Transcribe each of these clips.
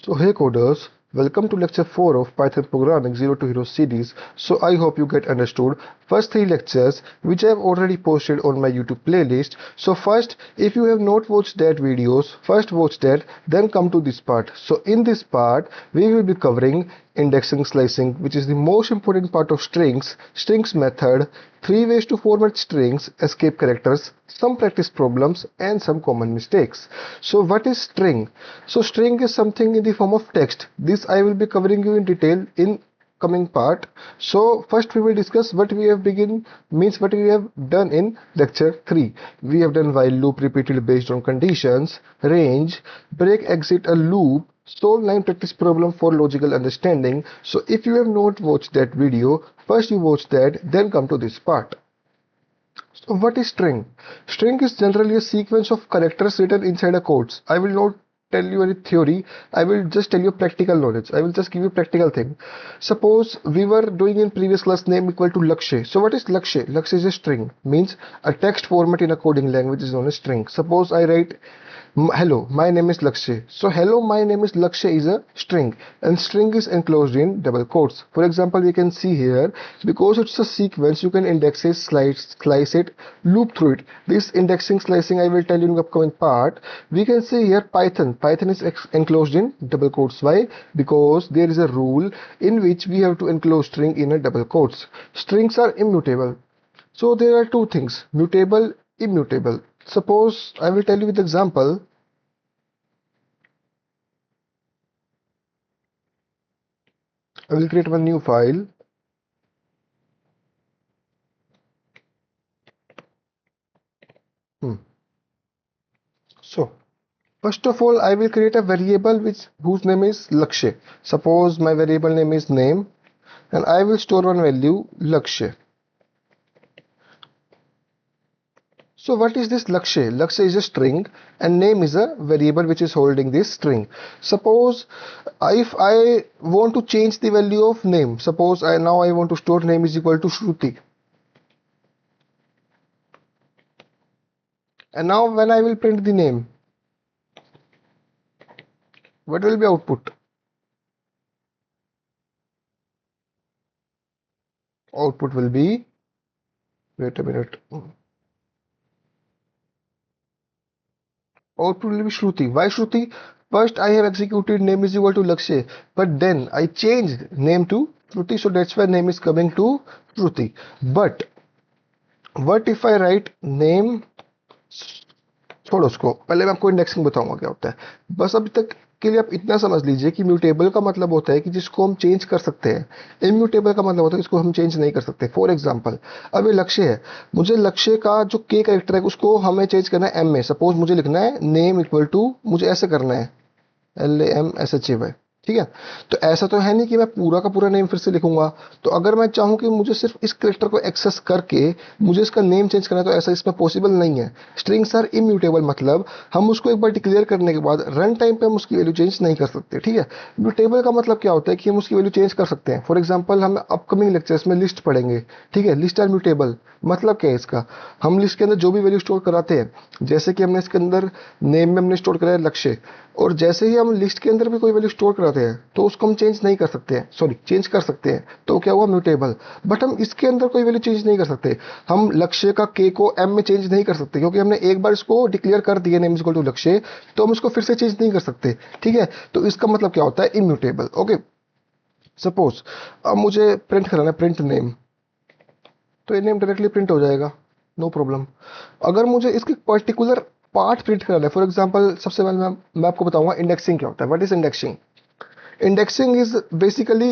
So hey coders, welcome to lecture 4 of Python Programming Zero to Hero series. So I hope you get understood first 3 lectures which I have already posted on my YouTube playlist. So first, if you have not watched that videos, first watch that, then come to this part. So in this part, we will be covering indexing slicing, which is the most important part of strings method, 3 ways to format strings, escape characters, some practice problems and some common mistakes. So what is string? So string is something in the form of text. This I will be covering you in detail in coming part. So first we will discuss what we have what we have done in lecture 3. We have done while loop repeated based on conditions, range, break exit a loop, solve 9 practice problem for logical understanding. So if you have not watched that video, first you watch that, then come to this part. So what is string? String is generally a sequence of characters written inside a quotes. I will not tell you any theory. I will just tell you practical knowledge. I will just give you practical thing. Suppose we were doing in previous class name equal to Lakshay. So what is Lakshay? Lakshay is a string. Means a text format in a coding language is known as string. Suppose I write hello, my name is Lakshay. So hello, my name is Lakshay is a string and string is enclosed in double quotes. For example, you can see here, because it's a sequence, you can index it, slice it, loop through it. This indexing slicing I will tell you in the upcoming part. We can see here Python. Python is enclosed in double quotes. Why? Because there is a rule in which we have to enclose string in a double quotes. Strings are immutable. So there are two things, mutable, immutable. Suppose I will tell you with example. I will create one new file. So first of all, I will create a variable whose name is Lakshay. Suppose my variable name is name and I will store one value Lakshay. So what is this Lakshay? Lakshay is a string and name is a variable which is holding this string. Suppose if I want to change the value of name, suppose I want to store name is equal to Shruti. And now when I will print the name, what will be output? Output will be, wait a minute. Output will be Shruti. Why Shruti? First I have executed name is equal to Lakshay, but then I changed name to Shruti, so that's why name is coming to Shruti. But what if I write name? छोड़ो उसको, पहले मैं आपको indexing बताऊंगा क्या होता है. बस अभी तक के लिए आप इतना समझ लीजिए कि म्यूटेबल का मतलब होता है कि जिसको हम चेंज कर सकते हैं. इम्यूटेबल का मतलब होता है जिसको हम चेंज नहीं कर सकते. फॉर एग्जांपल, अब ये लक्ष्य है, मुझे लक्ष्य का जो के कैरेक्टर है उसको हमें चेंज करना है एम में. सपोज मुझे लिखना है नेम इक्वल टू, मुझे ऐसे करना है LAMSHAY. ठीक है, तो ऐसा तो है नहीं कि मैं पूरा का पूरा नेम फिर से लिखूंगा. तो अगर मैं चाहूं कि मुझे सिर्फ इस कैरेक्टर को एक्सेस करके मुझे इसका नेम चेंज करना है, तो ऐसा इसमें पॉसिबल नहीं है. स्ट्रिंग्स आर इम्यूटेबल, मतलब हम उसको एक बार डिक्लेयर करने के बाद रन टाइम पे हम उसकी वैल्यू चेंज नहीं कर सकते. ठीक है, म्यूटेबल का मतलब क्या होता है कि हम उसकी वैल्यू चेंज कर सकते हैं. फॉर एग्जाम्पल, हम अपकमिंग लेक्चर्स में लिस्ट पढ़ेंगे. ठीक है, लिस्ट आर म्यूटेबल. मतलब क्या है इसका, हम लिस्ट के अंदर जो भी वैल्यू स्टोर कराते हैं, जैसे कि हमने इसके अंदर नेम में हमने स्टोर कराया लक्ष्य, और जैसे ही हम लिस्ट के अंदर भी कोई वैल्यू स्टोर कराते हैं तो उसको हम चेंज नहीं कर सकते हैं, सॉरी चेंज कर सकते हैं, तो क्या हुआ म्यूटेबल. बट हम इसके अंदर कोई वैल्यू चेंज नहीं कर सकते. हम लक्ष्य का के को एम में चेंज नहीं कर सकते, क्योंकि हमने एक बार इसको डिक्लेयर कर दिया नेम इज इक्वल टू लक्ष्य, तो हम उसको फिर से चेंज नहीं कर सकते. ठीक है, तो इसका मतलब क्या होता है, इम्यूटेबल. ओके, सपोज अब मुझे प्रिंट कराना है प्रिंट नेम, तो ये नेम डायरेक्टली प्रिंट हो जाएगा, नो प्रॉब्लम. अगर मुझे इसकी पर्टिकुलर पार्ट प्रिंट करना है, फॉर एग्जांपल सबसे पहले मैं आपको बताऊंगा इंडेक्सिंग क्या होता है. What is indexing? Indexing is basically,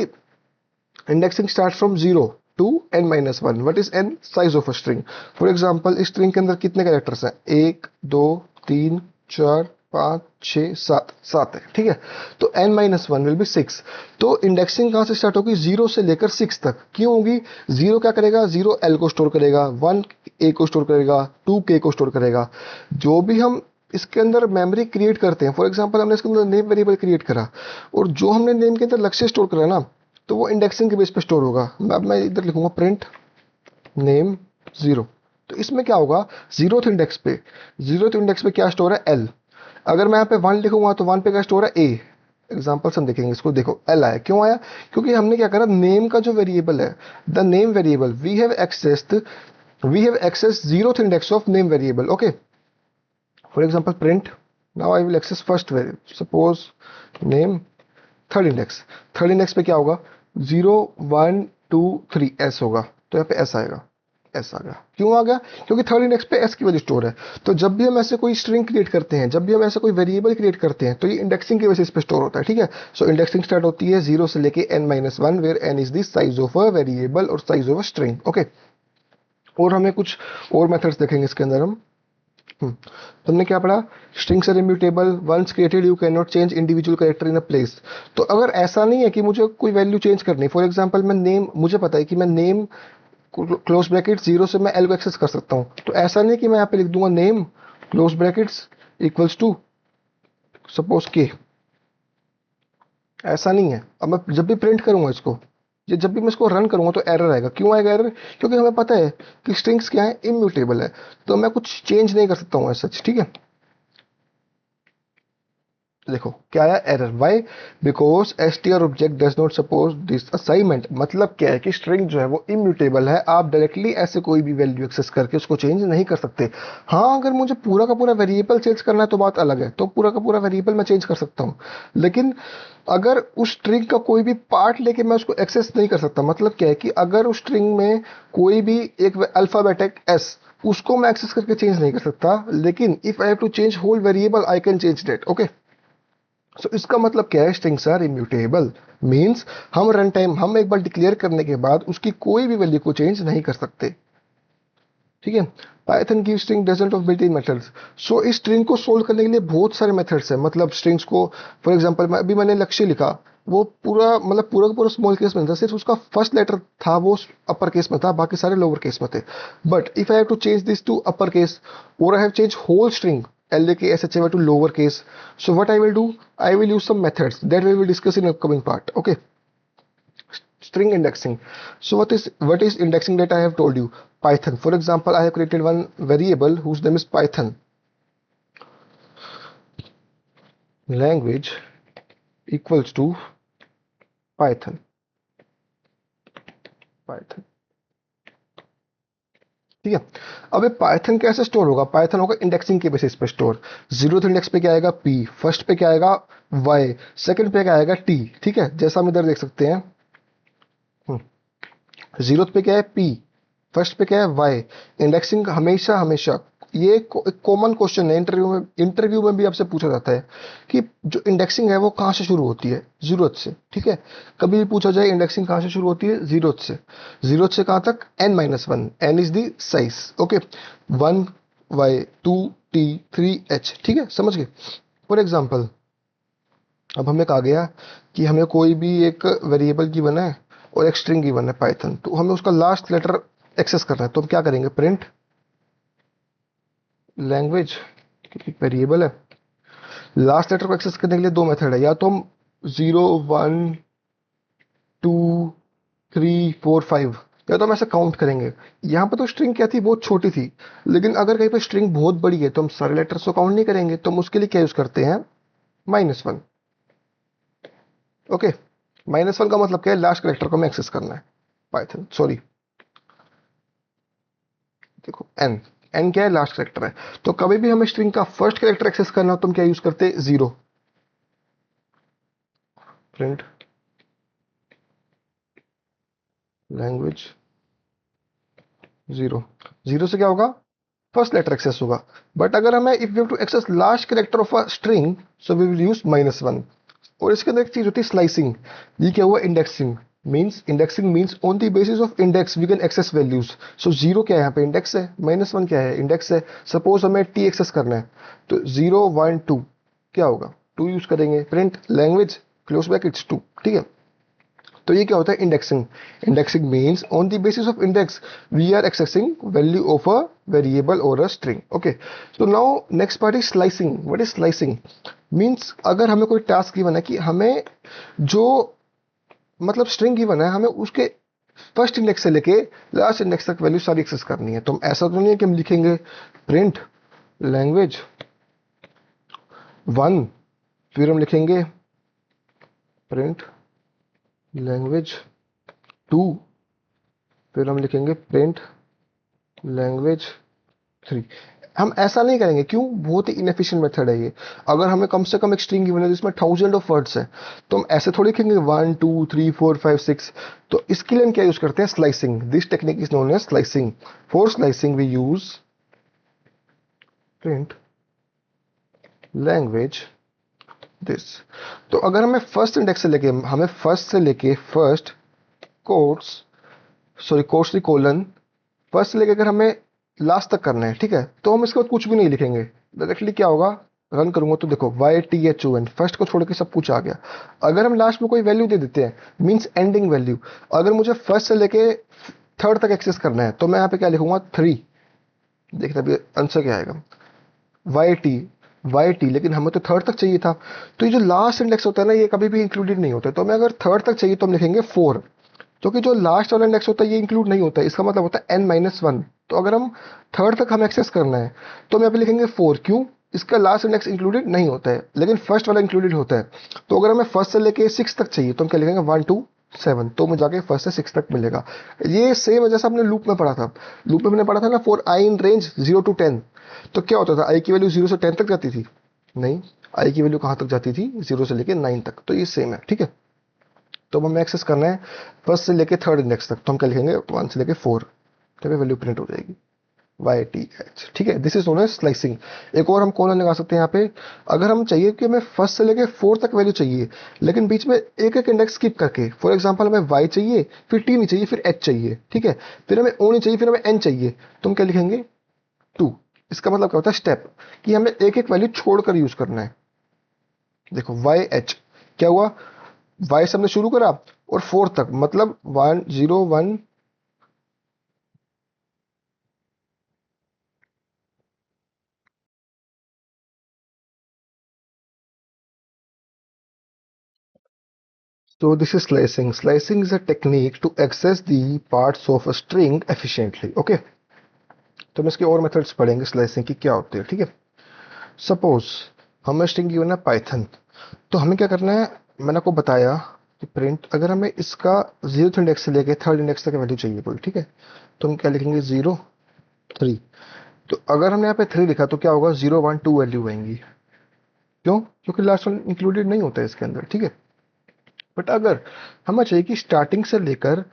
indexing start from 0 to n-1. What is n? Size of a string. For example, इस स्ट्रिंग के अंदर कितने कैरेक्टर्स हैं? 1 2 3 4 5 6 7 7 है. ठीक है, तो n-1 विल बी 6. तो इंडेक्सिंग कहां से स्टार्ट होगी? 0 से लेकर 6 तक. क्यों होगी? 0 क्या करेगा? 0 L को स्टोर करेगा, 1 A को स्टोर करेगा, 2 K को स्टोर करेगा. जो भी हम इसके अंदर मेमोरी क्रिएट करते हैं, फॉर एग्जांपल हमने इसके अंदर नेम वेरिएबल क्रिएट करा, और जो हमने नेम के अंदर लक्ष्य स्टोर करा ना, तो वो इंडेक्सिंग के बेस पे स्टोर होगा. अब मैं इधर लिखूंगा प्रिंट नेम 0. तो इसमें क्या होगा? 0th इंडेक्स पे क्या स्टोर है? L. अगर मैं यहाँ पे 1 लिखूंगा तो 1 पे क्या स्टोर है? A. एग्जाम्पल्स हम देखेंगे इसको। देखो एल आया, क्यों आया? क्योंकि हमने क्या करा, नेम का जो वेरिएबल है, the name variable, we have accessed 0th index of name variable. Okay, for example print, now I will access first variable, suppose name, third index पे क्या होगा, 0 1 2 3 एस होगा, तो यहाँ पे एस आएगा, एस आ गया। क्यों आ गया? क्योंकि थर्ड इंडेक्स पे एस की वैल्यू स्टोर है। तो जब भी हम ऐसे कोई स्ट्रिंग क्रिएट करते हैं, जब भी हम ऐसे कोई वेरिएबल क्रिएट करते हैं, तो ये इंडेक्सिंग के बेसिस पे स्टोर होता है, ठीक है। सो इंडेक्सिंग स्टार्ट होती है 0 से लेके n-1, where n is the size of a variable और size of a string. Okay, और हमें कुछ और मेथड्स देखेंगे इसके अंदर हम। तुमने क्या पढ़ा? Strings are immutable, once created you can not change individual character in a place. तो अगर ऐसा नहीं है कि मुझे कोई वैल्यू चेंज करनी, फॉर एग्जांपल मैं नेम, मुझे पता है कि मैं नेम क्लोज ब्रैकेट 0 से मैं एल को एक्सेस कर सकता हूं, तो ऐसा नहीं कि मैं यहाँ पे लिख दूंगा name close brackets equals to suppose के, ऐसा नहीं है। अब मैं जब भी प्रिंट करूंगा इसको, ये जब भी मैं इसको रन करूंगा तो एरर आएगा। क्यों आएगा एरर? क्योंकि हमें पता है कि स्ट्रिंग्स क्या है, इम्यूटेबल है, तो मैं कुछ चेंज नहीं कर सकता हूँ सच, ठीक है। देखो क्या आया error, why? Because str object does not suppose this assignment. मतलब क्या है कि स्ट्रिंग जो है वो इम्यूटेबल है, आप डायरेक्टली ऐसे कोई भी वैल्यू एक्सेस करके उसको चेंज नहीं कर सकते। हाँ, अगर मुझे पूरा का पूरा वेरिएबल चेंज करना है तो बात अलग है, तो पूरा का पूरा वेरिएबल मैं चेंज कर सकता हूँ, लेकिन अगर उस स्ट्रिंग का कोई भी पार्ट लेके मैं उसको एक्सेस नहीं कर सकता। मतलब क्या है कि अगर उस स्ट्रिंग में कोई भी एक अल्फाबेटिक एस, उसको मैं एक्सेस करके चेंज नहीं कर सकता, लेकिन if I have to change whole variable I can change that. Okay, so इसका मतलब क्या है, स्ट्रिंग्स आर इम्यूटेबल, मींस हम रन टाइम, हम एक बार डिक्लेयर करने के बाद उसकी कोई भी वैल्यू को चेंज नहीं कर सकते, ठीक है। पाइथन की string doesn't of built in methods. So इस स्ट्रिंग को सोल्व करने के लिए बहुत सारे मेथड्स हैं। मतलब स्ट्रिंग्स को, फॉर एग्जांपल मैं अभी मैंने लक्ष्य लिखा, वो पूरा मतलब पूरा का पूरा स्मॉल केस में था, सिर्फ उसका फर्स्ट लेटर था वो अपर केस में था, बाकी सारे लोअर केस में थे। But if I have to change this to upper case, और I have change whole string LAKSHY to lower case, so what I will do, I will use some methods that we will discuss in upcoming part. Okay, string indexing. So what is indexing that I have told you? Python, for example, I have created one variable whose name is Python language equals to Python. ठीक है। अब ये Python कैसे store होगा? Python होगा indexing के basis पे store. 0th index पे क्या आएगा, p, फर्स्ट पे क्या आएगा, y, सेकंड पे क्या आएगा, t, ठीक है, जैसा हम इधर देख सकते हैं। 0th पे क्या है, p, फर्स्ट पे क्या है, y। इंडेक्सिंग हमेशा हमेशा, ये एक कॉमन क्वेश्चन है, इंटरव्यू में भी आपसे पूछा जाता है कि जो इंडेक्सिंग है वो कहाँ से शुरू होती है, 0th से, ठीक है। कभी भी पूछा जाए इंडेक्सिंग कहाँ से शुरू होती है, 0th से। 0th से कहाँ तक, n-1, n is the size. Okay, 1 y 2 t 3 h, ठीक है, समझ गए। फॉर एग्जाम्पल, अब हमें कहा गया कि हमें कोई भी एक वेरिएबल गिवन है और एक स्ट्रिंग गिवन है पाइथन, तो हमें उसका लास्ट लेटर एक्सेस करना है, तो हम क्या करेंगे, प्रिंट लैंग्वेज, क्योंकि वेरिएबल है। लास्ट लेटर को एक्सेस करने के लिए दो मेथड है, या तो हम 0 1 2 3 4 5, या तो हम ऐसे काउंट करेंगे। यहाँ पे तो स्ट्रिंग क्या थी, बहुत छोटी थी, लेकिन अगर कहीं पे स्ट्रिंग बहुत बड़ी है तो हम सारे लेटर्स को काउंट नहीं करेंगे, तो हम उसके लिए क्या यूज करते हैं, -1। ओके, -1 का मतलब क्या है, लास्ट कैरेक्टर को हमें एक्सेस करना है, पाइथन सॉरी, देखो एन, एन क्या है, लास्ट कैरेक्टर है। तो कभी भी हमें स्ट्रिंग का फर्स्ट कैरेक्टर एक्सेस करना हो तो हम क्या यूज करते हैं, 0, प्रिंट लैंग्वेज 0। 0 से क्या होगा, फर्स्ट लेटर एक्सेस होगा। बट अगर हमें if you to access last character of a string, so we will use -1। और इसके अंदर एक चीज होती है स्लाइसिंग। ये क्या हुआ, indexing. Indexing means on the basis of index we can access values. So 0 क्या है, यहाँ पे इंडेक्स है, -1 क्या है, इंडेक्स है। सपोज हमें t एक्सेस करना है, तो 0 1 2 क्या होगा, 2 यूज करेंगे, प्रिंट लैंग्वेज क्लोज ब्रैकेट्स 2, ठीक है। तो ये क्या होता है, indexing. Indexing means on the basis of index we are accessing value of a variable और a string. Okay, so now next part is slicing. What is slicing? Means अगर हमें कोई टास्क गिवन है कि हमें जो मतलब स्ट्रिंग गिवन है, हमें उसके फर्स्ट इंडेक्स से लेके लास्ट इंडेक्स तक वैल्यू सारी एक्सेस करनी है, तो हम ऐसा तो नहीं है कि हम लिखेंगे प्रिंट लैंग्वेज 1, फिर हम लिखेंगे प्रिंट लैंग्वेज 2, फिर हम लिखेंगे प्रिंट लैंग्वेज 3। हम ऐसा नहीं करेंगे, क्यों? बहुत ही इनएफिशिएंट मेथड है ये। अगर हमें कम से कम एक स्ट्रिंग गिवन है जिसमें थाउजेंड ऑफ वर्ड्स है, तो हम ऐसे थोड़ी लिखेंगे 1 2 3 4 5 6। तो इसके लिए हम क्या यूज करते हैं? Slicing. This technique is known as slicing. For slicing we use print language this. तो अगर हमें फर्स्ट से लेके फर्स्ट कोट्स, सॉरी कोट्स की कोलन, फर्स्ट से लेके अगर हमें लास्ट तक करना है, ठीक है, तो हम इसके बाद कुछ भी नहीं लिखेंगे। डायरेक्टली क्या होगा, रन करूंगा तो देखो YTHON, फर्स्ट को छोड़ के सब कुछ आ गया। अगर हम लास्ट में कोई वैल्यू दे देते हैं, मींस एंडिंग वैल्यू, अगर मुझे फर्स्ट से लेके थर्ड तक एक्सेस करना है, तो मैं यहाँ पे क्या लिखूंगा? 3। देखना अभी आंसर क्या आएगा, YT। लेकिन हमें तो थर्ड तक चाहिए था, तो ये जो लास्ट इंडेक्स होता है ना, ये कभी भी इंक्लूडेड नहीं होता है। तो हमें अगर थर्ड तक चाहिए तो हम लिखेंगे 4, क्योंकि जो लास्ट वाला इंडेक्स होता है ये इंक्लूड नहीं होता है, इसका मतलब होता है n-1। तो अगर हम थर्ड तक हमें एक्सेस करना है, तो हम यहाँ पे लिखेंगे 4, क्यों? इसका लास्ट इंडेक्स इंक्लूडेड नहीं होता है, लेकिन फर्स्ट वाला इंक्लूडेड होता है। तो अगर हमें फर्स्ट से लेके 6 तक चाहिए, तो हम क्या लिखेंगे? 1 2 7। तो मुझे जाके फर्स्ट से 6 तक मिलेगा। ये सेम है जैसा हमने लूप में पढ़ा था। लूप में हमने पढ़ा था ना, for I in range 0 to 10। तो क्या होता था? आई की वैल्यू 0 से 10 तक जाती थी? नहीं, आई की वैल्यू कहाँ तक जाती थी? 0 से लेके 9 तक। तो ये सेम है, ठीक है। तो हमें एक्सेस करना है फर्स्ट से लेके थर्ड इंडेक्स तक, तो हम क्या लिखेंगे? 1 से लेके 4, तो वैल्यू प्रिंट हो जाएगी YTH, ठीक है। This is known as slicing. एक और हम कॉलन लगा सकते हैं यहाँ पे। अगर हम चाहिए कि हमें फर्स्ट से लेके 4 तक वैल्यू चाहिए, लेकिन बीच में एक एक इंडेक्स स्किप करके, फॉर एग्जांपल हमें Y चाहिए, फिर T नहीं चाहिए, फिर H चाहिए, ठीक है, फिर हमें O नहीं चाहिए, फिर हमें N चाहिए, तो हम क्या लिखेंगे? 2। इसका मतलब क्या होता है? स्टेप, कि हमें एक एक वैल्यू छोड़कर यूज करना है। देखो YH क्या हुआ, Y से हमने शुरू करा और 4 तक, मतलब 1 0 1। So this is slicing. Slicing is a technique to access the parts of a string efficiently. Okay. तो हम इसके और मेथड्स पढ़ेंगे स्लाइसिंग की क्या होती है, ठीक है। सपोज हमें स्ट्रिंग गिवन है पाइथन, तो हमें क्या करना है? मैंने आपको बताया कि प्रिंट, अगर हमें इसका 0th इंडेक्स से लेके थर्ड इंडेक्स तक वैल्यू चाहिए कोई, ठीक है, तो हम क्या लिखेंगे? 0 3। तो अगर हमने यहाँ पे 3 लिखा तो क्या होगा? 0 1 2 वैल्यू आएंगी। क्यों? क्योंकि लास्ट वन इंक्लूडेड नहीं होता है इसके अंदर, ठीक है। बट अगर हमें चाहिए कि स्टार्टिंग से लेकर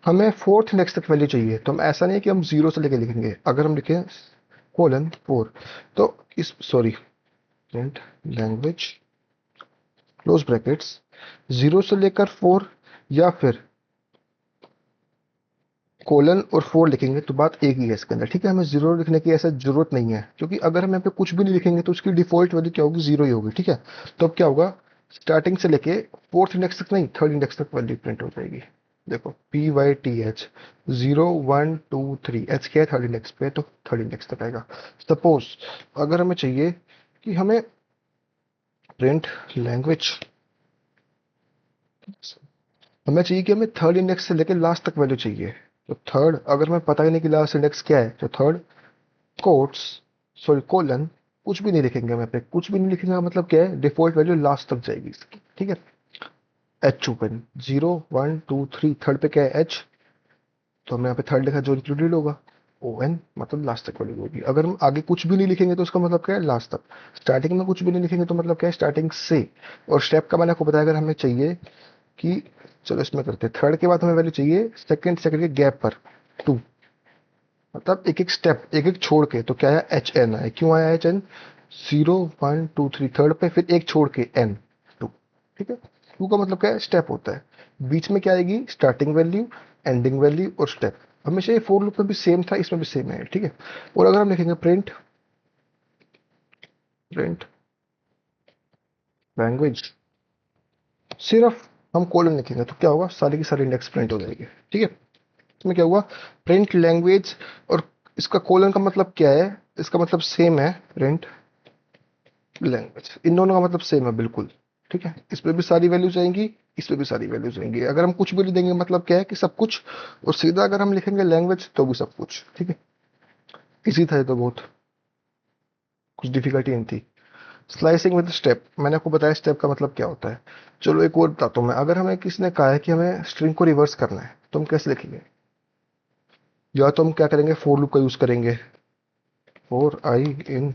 हमें फोर्थ इंडेक्स तक वैल्यू चाहिए, तो हम ऐसा नहीं है कि हम 0 से लेकर लिखेंगे। अगर हम लिखें कोलन 4, तो इस sorry print language close brackets 0 से लेकर 4, या फिर कोलन और 4 लिखेंगे, तो बात एक ही है इसके अंदर, ठीक है। हमें 0 लिखने की ऐसा जरूरत नहीं है, क्योंकि अगर हम यहाँ पे कुछ भी नहीं लिखेंगे तो उसकी डिफॉल्ट वैल्यू क्या होगी? 0 ही होगी, ठीक है। तो अब क्या होगा? स्टार्टिंग से लेके फोर्थ इंडेक्स तक नहीं, थर्ड इंडेक्स तक वैल्यू प्रिंट हो जाएगी। देखो PYTH 0 1 2 3, एच क्या है? थर्ड इंडेक्स पे, तो थर्ड इंडेक्स तक आएगा। सपोज अगर हमें चाहिए कि हमें प्रिंट लैंग्वेज, हमें चाहिए कि हमें थर्ड इंडेक्स से लेकर लास्ट तक वैल्यू चाहिए, तो थर्ड, अगर हमें पता ही नहीं कि लास्ट इंडेक्स क्या है, तो थर्ड कोट्स, सॉरी कोलन, कुछ भी नहीं लिखेंगे। हम यहाँ पे कुछ भी नहीं लिखेंगे, मतलब क्या है? डिफॉल्ट वैल्यू लास्ट तक जाएगी इसकी, ठीक है। एच ओपन 0 1 2 3, थर्ड पे क्या है? एच, तो हमने यहाँ पे थर्ड लिखा जो इंक्लूडेड होगा। ON मतलब लास्ट तक वैल्यू होगी। अगर हम आगे कुछ भी नहीं लिखेंगे तो उसका मतलब क्या है? लास्ट तक। स्टार्टिंग में कुछ भी नहीं लिखेंगे तो मतलब क्या है? स्टार्टिंग से। और स्टेप का मैंने आपको बताया, अगर हमें चाहिए कि, चलो इसमें करते हैं, थर्ड के बाद हमें वैल्यू चाहिए सेकंड सेकंड के गैप पर 2, मतलब एक एक स्टेप एक एक छोड़ के, तो क्या है? HN है। क्यों आया HN? 0 1 2 3 थर्ड पे, फिर एक छोड़ के N 2, ठीक है। 2 का मतलब क्या है? स्टेप होता है। बीच में क्या आएगी? स्टार्टिंग वैल्यू, एंडिंग वैल्यू और स्टेप। हमेशा ये फोर लूप में भी सेम था, इसमें भी सेम है, ठीक है। और अगर हम लिखेंगे प्रिंट प्रिंट लैंग्वेज, सिर्फ हम कोलन लिखेंगे, तो क्या होगा? सारी की सारी इंडेक्स प्रिंट हो जाएगी, ठीक है। इसमें क्या हुआ? प्रिंट लैंग्वेज, और इसका कोलन का मतलब क्या है? इसका मतलब सेम है, प्रिंट लैंग्वेज। इन दोनों का मतलब सेम है बिल्कुल, ठीक है। इस पे भी सारी वैल्यूज आएंगी, इस पे भी सारी वैल्यूज आएंगी। अगर हम कुछ भी नहीं देंगे, मतलब क्या है? कि सब कुछ। और सीधा अगर हम लिखेंगे लैंग्वेज, तो भी सब कुछ, ठीक है। इसी था ये, तो बहुत कुछ डिफिकल्टी नहीं थी। स्लाइसिंग विद स्टेप, मैंने आपको बताया स्टेप का मतलब क्या होता है। चलो एक और बताता हूँ मैं, अगर हमें किसी ने कहा है कि हमें स्ट्रिंग को रिवर्स करना है तो हम कैसे लिखेंगे? या तो हम क्या करेंगे, फोर लूप का यूज करेंगे, for I in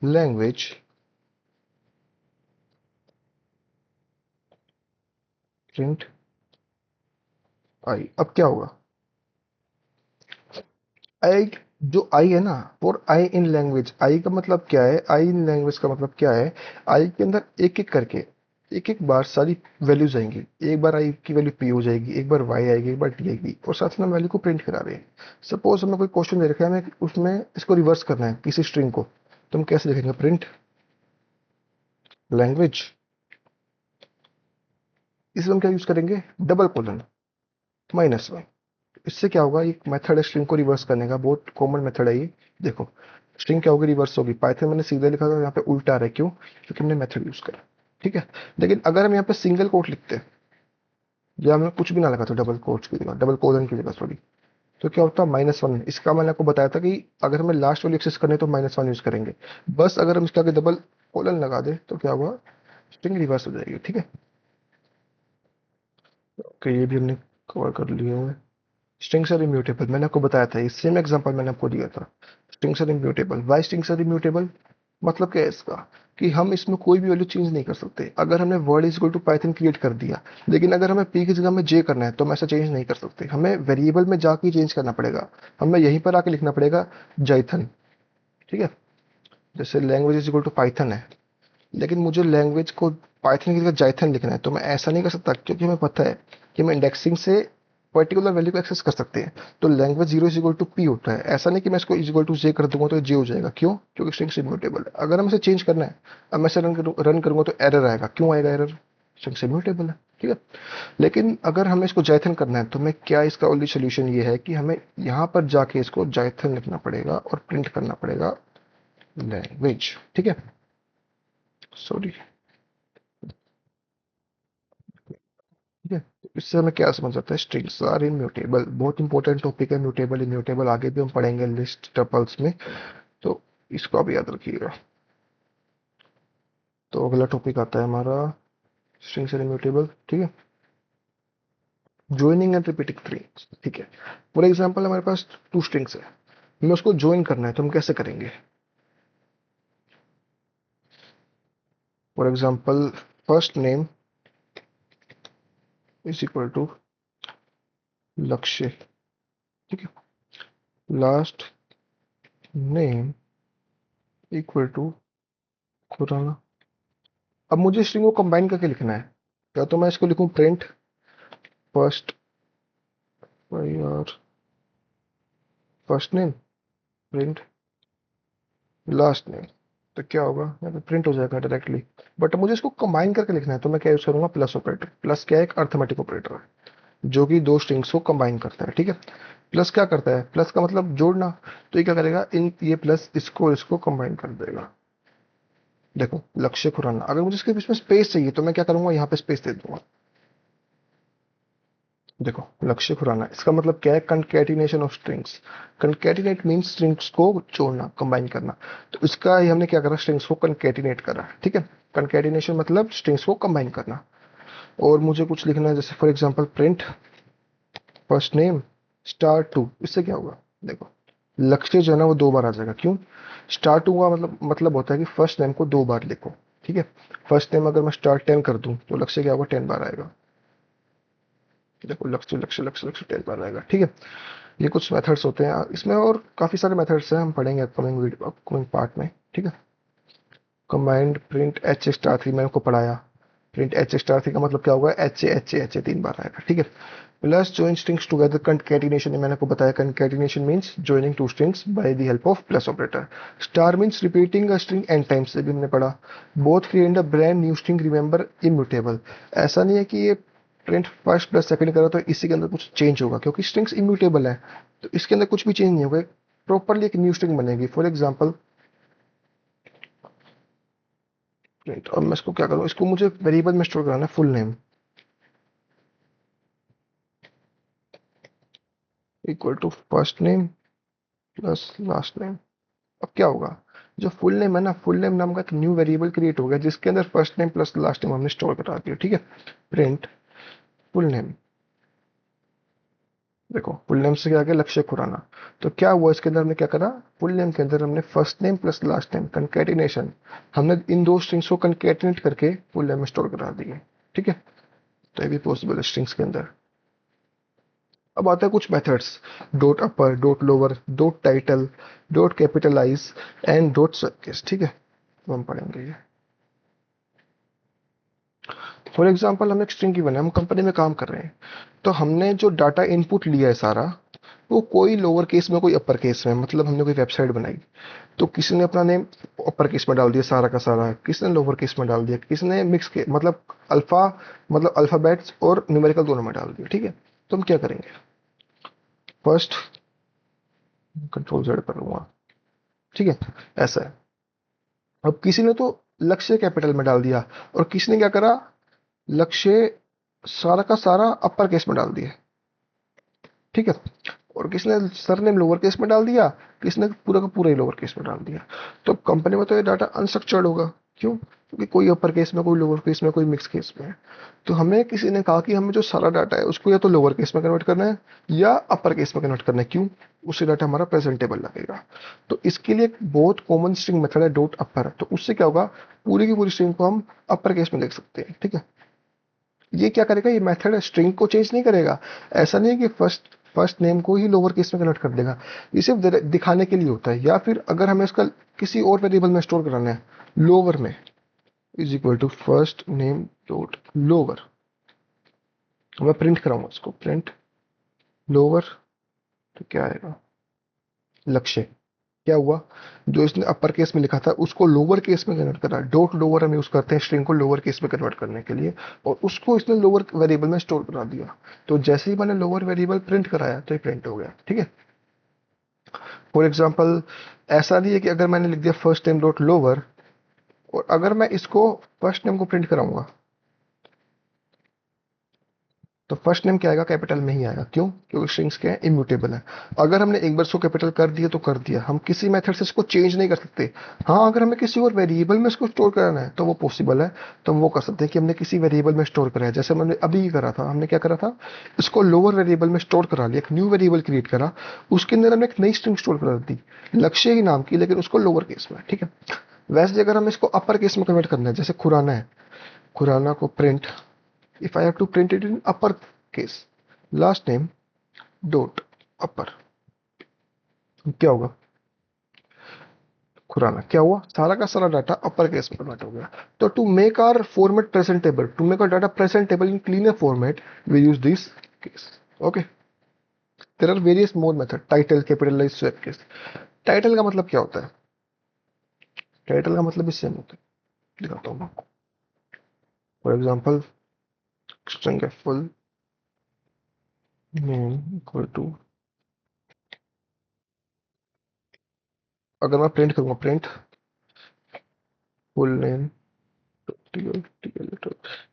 language print I. अब क्या होगा, आई, जो आई है ना, फॉर आई इन लैंग्वेज, आई का मतलब क्या है, आई इन लैंग्वेज का मतलब क्या है, आई के अंदर एक एक करके एक एक बार सारी वैल्यूज आएंगी। एक बार आई की वैल्यू पी हो जाएगी, एक बार वाई आएगी, एक बार टी आएगी, और साथ में हम वैल्यू को प्रिंट करा रहे हैं। सपोज हमें कोई क्वेश्चन दे रखा है, हमें उसमें इसको रिवर्स करना है किसी स्ट्रिंग को, तो हम कैसे लिखेंगे, प्रिंट लैंग्वेज, इसमें हम क्या यूज करेंगे, डबल कोलन -1। इससे क्या होगा, एक मेथड है स्ट्रिंग को रिवर्स करने का, बहुत कॉमन मेथड है ये। देखो स्ट्रिंग क्या होगी, रिवर्स होगी। पाइथन मैंने सीधे लिखा था, यहाँ पे उल्टा आ रहा है, क्यों? क्योंकि हमने मेथड यूज करा। ठीक है, लेकिन अगर हम यहाँ पे सिंगल कोट लिखते हैं, या हमने कुछ भी ना लगा, तो डबल कोट्स की जगह, डबल कोलन की जगह सॉरी, तो क्या होता है, -1। इसका मैंने आपको बताया था कि अगर हमें लास्ट वाली एक्सेस करनी है तो -1 यूज करेंगे। बस अगर हम इसके आगे डबल कोलन लगा दे तो क्या होगा, स्ट्रिंग रिवर्स हो जाएगी। ठीक है, ओके, ये भी हमने कवर कर लिया है। स्ट्रिंग्स आर इम्यूटेबल, मैंने आपको बताया था, ये सेम एग्जांपल मैंने आपको दिया था। Strings are immutable, why strings are immutable, मतलब क्या है इसका, कि हम इसमें कोई भी वैल्यू चेंज नहीं कर सकते। अगर हमने word is equal to Python create कर दिया, लेकिन अगर हमें पी की जगह में जे करना है तो हम ऐसा चेंज नहीं कर सकते, हमें वेरिएबल में जाके चेंज करना पड़ेगा। हमें यहीं पर आके लिखना पड़ेगा जाइथन। ठीक है, जैसे language is equal to Python है, लेकिन मुझे लैंग्वेज को पाइथन की जगह जाइथन लिखना है, तो मैं ऐसा नहीं कर सकता, क्योंकि हमें पता है कि हम इंडेक्सिंग से पर्टिकुलर वैल्यू को एक्सेस कर सकते हैं। तो language zero is equal to P होता है, ऐसा नहीं कि मैं इसको इज इक्वल टू जे कर दूंगा तो जे हो जाएगा। क्यों? क्योंकि स्ट्रिंग इम्यूटेबल है। अगर हम इसे चेंज करना है, अब मैं इसे रन करूंगा तो एरर आएगा। क्यों आएगा एरर? स्ट्रिंग इम्यूटेबल है। ठीक है, लेकिन अगर हमें इसको जाइथन करना है तो मैं क्या, इसका ओनली सोल्यूशन ये है कि हमें यहाँ पर जाके इसको जाइथन लिखना पड़ेगा और प्रिंट करना पड़ेगा लैंग्वेज। ठीक है, सॉरी। ठीक है, तो इससे हमें क्या समझ आता है, स्ट्रिंग्स आर इम्यूटेबल। बहुत इंपॉर्टेंट टॉपिक है म्यूटेबल इम्यूटेबल, आगे भी हम पढ़ेंगे लिस्ट टपल्स में, तो इसको भी याद रखिएगा। तो अगला टॉपिक आता है हमारा स्ट्रिंग्स आर इम्यूटेबल। ठीक है, ज्वाइनिंग एंड रिपीटिंग स्ट्रिंग्स। ठीक है, फॉर एग्जांपल हमारे पास टू स्ट्रिंग्स है, हमें उसको ज्वाइन करना है, तो हम कैसे करेंगे? For example first name is equal to Lakshya. ठीक है, last name equal to Khurana. अब मुझे स्ट्रिंग को कंबाइन करके लिखना है, या तो मैं इसको लिखूं प्रिंट फर्स्ट और first name print last name, तो क्या होगा, यहाँ पे प्रिंट हो जाएगा डायरेक्टली। बट मुझे इसको कंबाइन करके लिखना है, तो मैं क्या यूज करूंगा, प्लस ऑपरेटर। प्लस क्या है, एक अर्थमेटिक ऑपरेटर है जो कि दो स्ट्रिंग्स को कंबाइन करता है। ठीक है, प्लस क्या करता है, प्लस का मतलब जोड़ना। तो ये क्या करेगा, इन ये प्लस इसको और इसको कंबाइन कर देगा। देखो लक्ष्य खुराना, अगर मुझे इसके बीच में स्पेस चाहिए तो मैं क्या करूंगा, यहाँ पे स्पेस दे दूंगा। देखो लक्ष्य खुराना, इसका मतलब क्या है, concatenation of strings. Concatenate means strings को जोड़ना, कंबाइन करना। तो इसका ही हमने क्या करा, स्ट्रिंग्स को कंकैटिनेट करा। ठीक है, कंकैटिनेशन मतलब स्ट्रिंग्स को कंबाइन करना। और मुझे कुछ लिखना है, जैसे for example print first name star two, इससे क्या होगा, देखो लक्ष्य जो है ना वो दो बार आ जाएगा। क्यों? स्टार टू का मतलब होता है कि फर्स्ट नेम को दो बार लिखो। ठीक है, फर्स्ट नेम अगर मैं स्टार 10 कर दूं तो लक्ष्य क्या होगा, 10 बार आएगा। देखो लक्ष्य लक्ष्य लक्ष्य लक्ष्य 10 बार आएगा। ठीक है, ये कुछ मेथड्स होते हैं इसमें, और काफी सारे मेथड्स हैं, हम पढ़ेंगे अपकमिंग वीडियो अपकमिंग पार्ट में। ठीक है, combined print H star three मैंने आपको पढ़ाया। प्रिंट एच स्टार थ्री का मतलब क्या होगा, एच ए 3 बार आएगा। ठीक है, plus join strings together concatenation, मैंने आपको बताया concatenation means joining two strings by the help of plus operator. Star means repeating a string n times, से भी हमने पढ़ा। Both create a brand new string, remember immutable. ऐसा नहीं है कि ये प्रिंट फर्स्ट प्लस सेकंड करा तो इसी के अंदर कुछ चेंज होगा, क्योंकि स्ट्रिंग्स इम्यूटेबल है, तो इसके अंदर कुछ भी चेंज नहीं होगा, प्रॉपरली एक न्यू स्ट्रिंग बनेगी। फॉर एग्जाम्पल प्रिंट, अब मैं इसको क्या करूँ, इसको मुझे वेरिएबल में स्टोर कराना है, full name equal to first name plus last name. अब क्या होगा, जो फुल नेम है ना, फुल नेम नाम का एक न्यू वेरिएबल क्रिएट हो गया जिसके अंदर first name plus last name हमने स्टोर करा दिया, ठीक है। प्रिंट फुल नेम, देखो फुल नेम से क्या आ गया, लक्ष्य खुराना। तो क्या हुआ इसके अंदर, हमने क्या करा, फुल नेम के अंदर हमने first name plus last name concatenation, हमने इन दो स्ट्रिंग्स को कंकैटिनेट करके फुल नेम में स्टोर करा दिए, ठीक है। तो ये भी पॉसिबल है स्ट्रिंग्स के अंदर। अब आता है कुछ methods, dot upper, dot lower, dot title, dot capitalize and dot swapcase, ठीक है। तो हम पढ़ेंगे ये। फॉर एग्जाम्पल हम एक स्ट्रिंग की बने, हम कंपनी में काम कर रहे हैं, तो हमने जो डाटा इनपुट लिया है सारा, वो कोई लोअर केस में कोई अपर केस में, मतलब हमने कोई वेबसाइट बनाई, तो किसी ने अपना नेम अपर केस में डाल दिया सारा का सारा, किसी ने लोअर केस में डाल दिया, किसी ने मिक्स के मतलब अल्फा मतलब अल्फाबेट्स और न्यूमेरिकल दोनों में डाल दिया, ठीक है। तो हम क्या करेंगे, फर्स्ट कंट्रोल जेड कर लूंगा, ठीक है। ऐसा है। अब किसी ने तो लक्ष्य कैपिटल में डाल दिया और किसी ने क्या करा, लक्ष्य सारा का सारा अपर केस में डाल दिया, ठीक है। और किसने सरनेम लोअर केस में डाल दिया, किसने पूरा का पूरा ही लोअर केस में डाल दिया। तो कंपनी में तो ये डाटा अनस्ट्रक्चर्ड होगा, क्यों, क्योंकि कोई अपर केस में, कोई लोअर केस में, कोई मिक्स केस में है। तो हमें किसी ने कहा कि हमें जो सारा डाटा है उसको या तो लोअर केस में कन्वर्ट करना है या अपर केस में कन्वर्ट करना है, क्यों, उससे डाटा हमारा प्रेजेंटेबल लगेगा। तो इसके लिए एक बहुत कॉमन स्ट्रिंग मेथड है डॉट अपर, तो उससे क्या होगा, पूरी की पूरी स्ट्रिंग को हम अपर केस में लिख सकते हैं, ठीक है। ये क्या करेगा, ये मेथड स्ट्रिंग को चेंज नहीं करेगा। ऐसा नहीं है कि फर्स्ट फर्स्ट नेम को ही लोअर केस में कन्वर्ट कर देगा, ये सिर्फ दिखाने के लिए होता है। या फिर अगर हमें इसका किसी और वेरिएबल में स्टोर कराना है, लोअर में is equal to first name dot lower, मैं प्रिंट कराऊंगा इसको, प्रिंट लोअर, तो क्या आएगा, लक्ष्य। क्या हुआ, जो इसने अपर केस में लिखा था उसको लोअर केस में कन्वर्ट करा, डॉट लोअर हम यूज करते हैं स्ट्रिंग को लोअर केस में कन्वर्ट करने के लिए, और उसको इसने लोअर वेरिएबल में स्टोर करा दिया। तो जैसे ही मैंने लोअर वेरिएबल प्रिंट कराया तो ये प्रिंट हो गया, ठीक है। फॉर एग्जाम्पल ऐसा नहीं है कि अगर मैंने लिख दिया फर्स्ट नेम डॉट लोअर और अगर मैं इसको फर्स्ट नेम को प्रिंट कराऊंगा तो फर्स्ट नेम क्या आएगा, कैपिटल में ही आएगा, क्यों, क्योंकि स्ट्रिंग्स क्या है, इम्यूटेबल है। अगर हमने एक बार इसको कैपिटल कर दिया तो कर दिया, हम किसी मेथड से इसको चेंज नहीं कर सकते। हाँ, अगर हमें किसी और वेरिएबल में इसको स्टोर कराना है तो वो पॉसिबल है, तो हम वो कर सकते हैं कि हमने किसी वेरिएबल में स्टोर कराया, जैसे हमने अभी ही करा था। हमने क्या करा था, इसको लोअर वेरिएबल में स्टोर करा लिया, एक न्यू वेरिएबल क्रिएट करा, उसके अंदर हमने एक नई स्ट्रिंग स्टोर करा दी लक्ष्य ही नाम की, लेकिन उसको लोअर केस में, ठीक है। वैसे अगर हमें इसको अपर केस में कन्वर्ट करना है, जैसे खुराना है, खुराना को print, if I have to print it in upper case, last name dot upper, क्या होगा, खुराना, क्या हुआ, सारा का सारा डाटा अपर केस में कन्वर्ट हो गया। तो to make our format presentable, to make our data presentable in cleaner format, we use this case, okay. There are various more method, title, capitalize, swap case. Title का मतलब क्या होता है, title का मतलब इससे होता है, दिखाता हूँ आपको। फॉर एग्जाम्पल स्ट्रिंग है फुल नेम इक्वल टू, अगर मैं प्रिंट करूंगा, प्रिंट फुल नेम,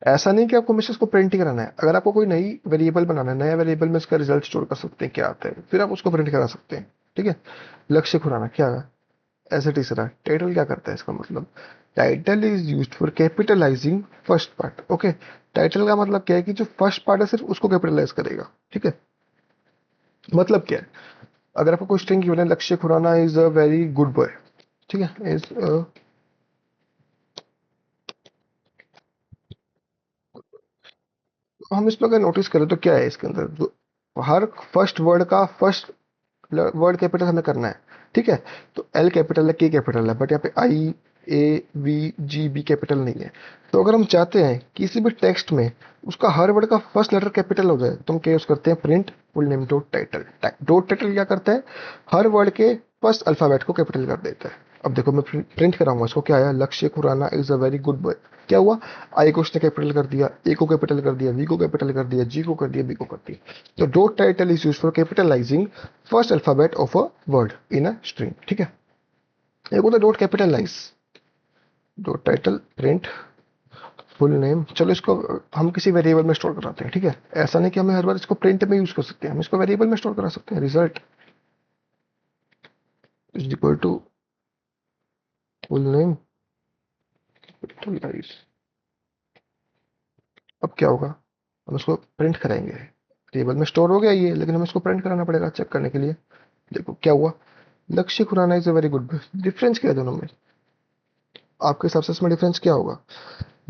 ऐसा नहीं कि आपको हमेशा इसको प्रिंट ही कराना है। अगर आपको कोई नई वेरिएबल बनाना है, नया वेरिएबल में इसका रिजल्ट स्टोर कर सकते हैं क्या आता है, फिर आप उसको प्रिंट करा सकते हैं, ठीक है। लक्ष्य खुराना क्या है, एज इट इज रहा। टाइटल क्या करता है, इसका मतलब title is used for capitalizing first part, okay. Title का मतलब क्या है कि जो फर्स्ट पार्ट है सिर्फ उसको कैपिटलाइज करेगा, ठीक है। मतलब क्या है, अगर आपको कोई स्ट्रिंग गिवन है, Lakshya Khurana is a very good boy, ठीक है, इज, हम इसमें अगर नोटिस करें तो क्या है इसके अंदर, जो हर फर्स्ट वर्ड का फर्स्ट वर्ड कैपिटल हमें करना है, ठीक है। तो एल कैपिटल है, के कैपिटल है, बट यहाँ पे आई, ए, वी, जी, बी कैपिटल नहीं है। तो अगर हम चाहते हैं किसी भी टेक्स्ट में उसका हर वर्ड का फर्स्ट लेटर कैपिटल हो जाए तो हम क्या यूज करते हैं, print full name dot title. Dot title क्या करता है, हर वर्ड के फर्स्ट अल्फाबेट को कैपिटल कर देता है। अब देखो मैं प्रिंट कराऊंगा इसको, क्या आया, Lakshya Khurana is a very good boy. क्या हुआ, आई को उसने कैपिटल कर दिया, ए को कैपिटल कर दिया, वी को कैपिटल कर दिया, जी को कर दिया, बी को कर दिया। तो dot title is use for capitalizing first alphabet of a word in a string, ठीक है। एक होता है dot capitalize, dot title print full name. चलो इसको हम किसी वेरिएबल में स्टोर कराते हैं, ठीक है। ऐसा नहीं कि हमें हर बार इसको प्रिंट में यूज कर सकते हैं, हम इसको वेरिएबल में स्टोर करा सकते हैं। Result is equal to full name capitalize. अब क्या होगा, हम इसको प्रिंट करेंगे। टेबल में स्टोर हो गया ये, लेकिन हमें इसको प्रिंट कराना पड़ेगा चेक करने के लिए। देखो क्या हुआ, Lakshya Khurana is a very good. Difference क्या है दोनों में, आपके हिसाब से इसमें डिफरेंस क्या होगा?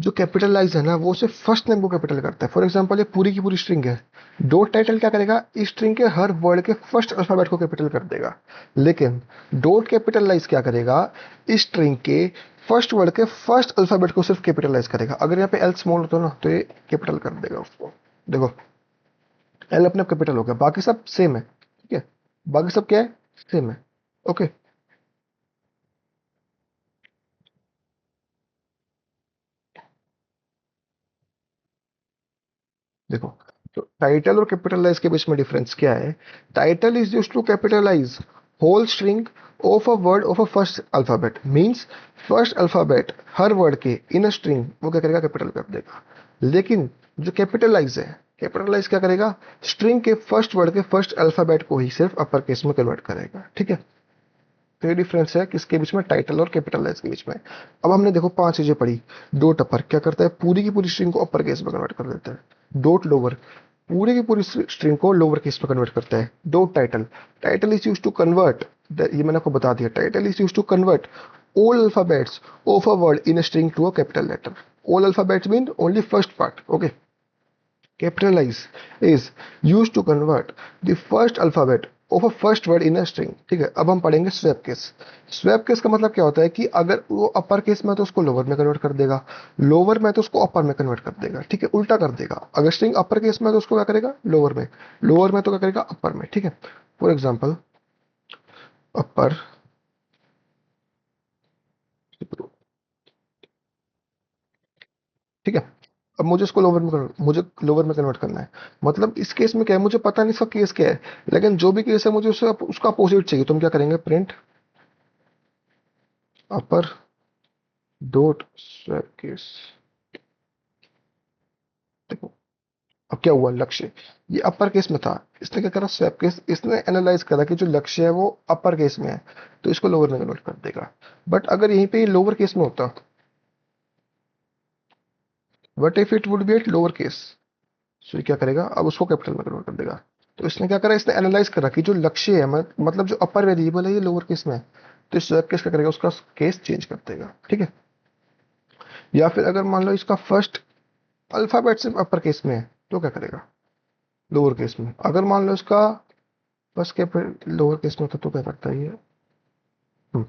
जो कैपिटलाइज है ना, वो सिर्फ फर्स्ट नेम को कैपिटल करता है। फॉर एग्जांपल ये पूरी की पूरी स्ट्रिंग है, डॉट टाइटल क्या करेगा, इस स्ट्रिंग के हर वर्ड के फर्स्ट अल्फाबेट को कैपिटल कर देगा। लेकिन डॉट कैपिटलाइज क्या करेगा, इस स्ट्रिंग के फर्स्ट वर्ड के फर्स्ट अल्फाबेट को सिर्फ कैपिटलाइज करेगा। अगर यहाँ पे एल स्मॉल होता ना तो ये कैपिटल कर देगा उसको। देखो एल अपने कैपिटल हो गया, बाकी सब सेम है, ठीक है, बाकी सब क्या है, सेम है। ओके, देखो तो टाइटल और कैपिटलाइज के बीच में डिफरेंस क्या है। Title is used to capitalize whole string of a word of a first alphabet, means first alphabet हर वर्ड के इन अ स्ट्रिंग वो क्या करेगा, कैपिटल कर देगा। लेकिन जो कैपिटलाइज है, कैपिटलाइज क्या करेगा, स्ट्रिंग के फर्स्ट वर्ड के फर्स्ट अल्फाबेट को ही सिर्फ अपर केस में कन्वर्ट करेगा, ठीक है। तो ये डिफरेंस है किसके बीच में, टाइटल और कैपिटलाइज के बीच में। अब हमने देखो पांच चीजें पढ़ी। डॉट अपर क्या करता है, पूरी की पूरी स्ट्रिंग को अपर केस में कन्वर्ट कर देता है। डॉट लोअर पूरी की पूरी स्ट्रिंग को लोअर केस में कन्वर्ट करता है। Dot title, title is use to convert, ये मैंने आपको बता दिया, title is use to convert all alphabets of a word in a string to a capital letter. All alphabets mean only first part. Okay. Capitalize is used to convert the first alphabet of a first word in a string. ठीक है, अब हम पढ़ेंगे swap case. Swap case का मतलब क्या होता है कि अगर वो अपर केस में तो उसको लोअर में कन्वर्ट कर देगा, लोअर में तो उसको अपर में कन्वर्ट कर देगा, ठीक है, उल्टा कर देगा। अगर स्ट्रिंग अपर केस में तो उसको क्या करेगा, लोअर में, लोअर में तो क्या करेगा, अपर में, ठीक है। फॉर एग्जाम्पल अपर, ठीक है। अब मुझे इसको लोअर में मुझे लोअर में कन्वर्ट करना है। मतलब इस केस में क्या है, मुझे पता नहीं इसका केस क्या है, लेकिन जो भी केस है मुझे उसका अपोजिट चाहिए। तो हम क्या करेंगे, प्रिंट अपर डॉट स्वैप केस। देखो अब क्या हुआ, लक्ष्य ये अपर केस में था, इसने क्या करा, स्वैप केस, इसने एनालाइज करा कि जो लक्ष्य है वो अपर केस में है, तो इसको लोअर में कन्वर्ट कर देगा। बट अगर यहीं पे ये लोअर केस में होता, what if it would be at lower case, so ये क्या करेगा, अब उसको कैपिटल में कन्वर्ट कर देगा। तो इसने क्या करा, इसने एनालाइज करा कि जो लक्ष्य है, मतलब जो अपर वेरिएबल है ये लोअर केस में है, तो इस स्वैप केस क्या करेगा, उसका केस चेंज कर देगा, ठीक है। या फिर अगर मान लो इसका फर्स्ट अल्फाबेट सिर्फ अपर केस में है, तो क्या करेगा, लोअर केस में। अगर मान लो इसका फर्स्ट कैपिटल लोअर केस में था तो क्या करता है ये। हम्म,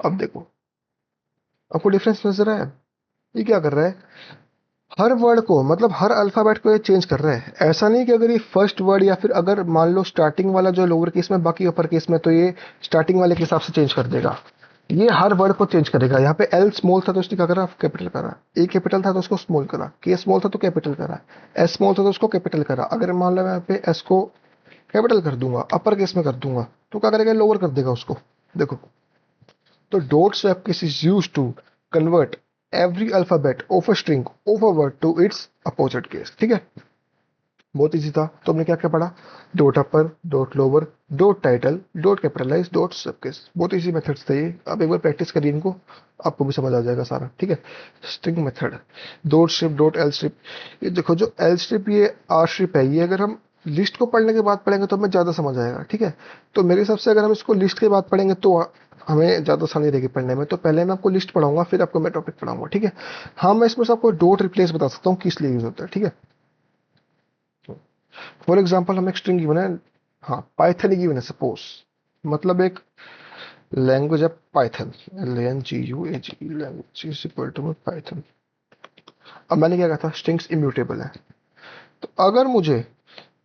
अब देखो, आपको डिफरेंस नजर आया, ये क्या कर रहा है, हर वर्ड को, मतलब हर अल्फाबेट को ये चेंज कर रहा है। ऐसा नहीं कि अगर ये फर्स्ट वर्ड या फिर अगर मान लो स्टार्टिंग वाला जो लोअर केस में बाकी अपर केस में, तो ये स्टार्टिंग वाले के हिसाब से चेंज कर देगा। ये हर वर्ड को चेंज करेगा। यहाँ पे एल स्मॉल था तो उसने क्या करा, कैपिटल करा। ए कैपिटल था तो उसको स्मॉल करा, के स्मॉल था तो कैपिटल करा, एस स्मॉल था तो उसको कैपिटल करा। अगर मान लो मैं यहाँ पे एस को कैपिटल कर दूंगा, अपर केस में कर दूंगा, तो क्या करेगा, लोअर कर देगा उसको। देखो, तो dot swap case is used to convert every alphabet of a string of a word to its opposite case, ठीक है। बहुत इजी था। तो हमने क्या क्या पढ़ा, dot upper, dot lower, dot title, dot capitalize, dot swapcase. बहुत इजी मेथड्स थे ये, आप एक बार प्रैक्टिस करिए इनको, आपको भी समझ आ जाएगा सारा, ठीक है। String method, dot strip, dot L strip. ये देखो जो एल स्ट्रिप, ये आर स्ट्रिप है, ये अगर हम लिस्ट को पढ़ने के बाद पढ़ेंगे तो हमें ज्यादा समझ आएगा, ठीक है। तो मेरे हिसाब से अगर हम इसको लिस्ट के बाद पढ़ेंगे तो हमें ज्यादा आसानी रहेगी पढ़ने में। तो पहले मैं आपको लिस्ट पढ़ाऊंगा, फिर आपको मैं टॉपिक पढ़ाऊंगा, ठीक है। हाँ, मैं इसमें से आपको डॉट रिप्लेस बता सकता हूँ किस लिए यूज होता है, ठीक है। फॉर एग्जाम्पल हम एक स्ट्रिंग गिवन है, हाँ पाइथन गिवन है सपोज, मतलब एक लैंग्वेज है Python, LANGUAGE, language is equal to Python. अब मैंने क्या कहा था, स्ट्रिंग्स इम्यूटेबल है। तो अगर मुझे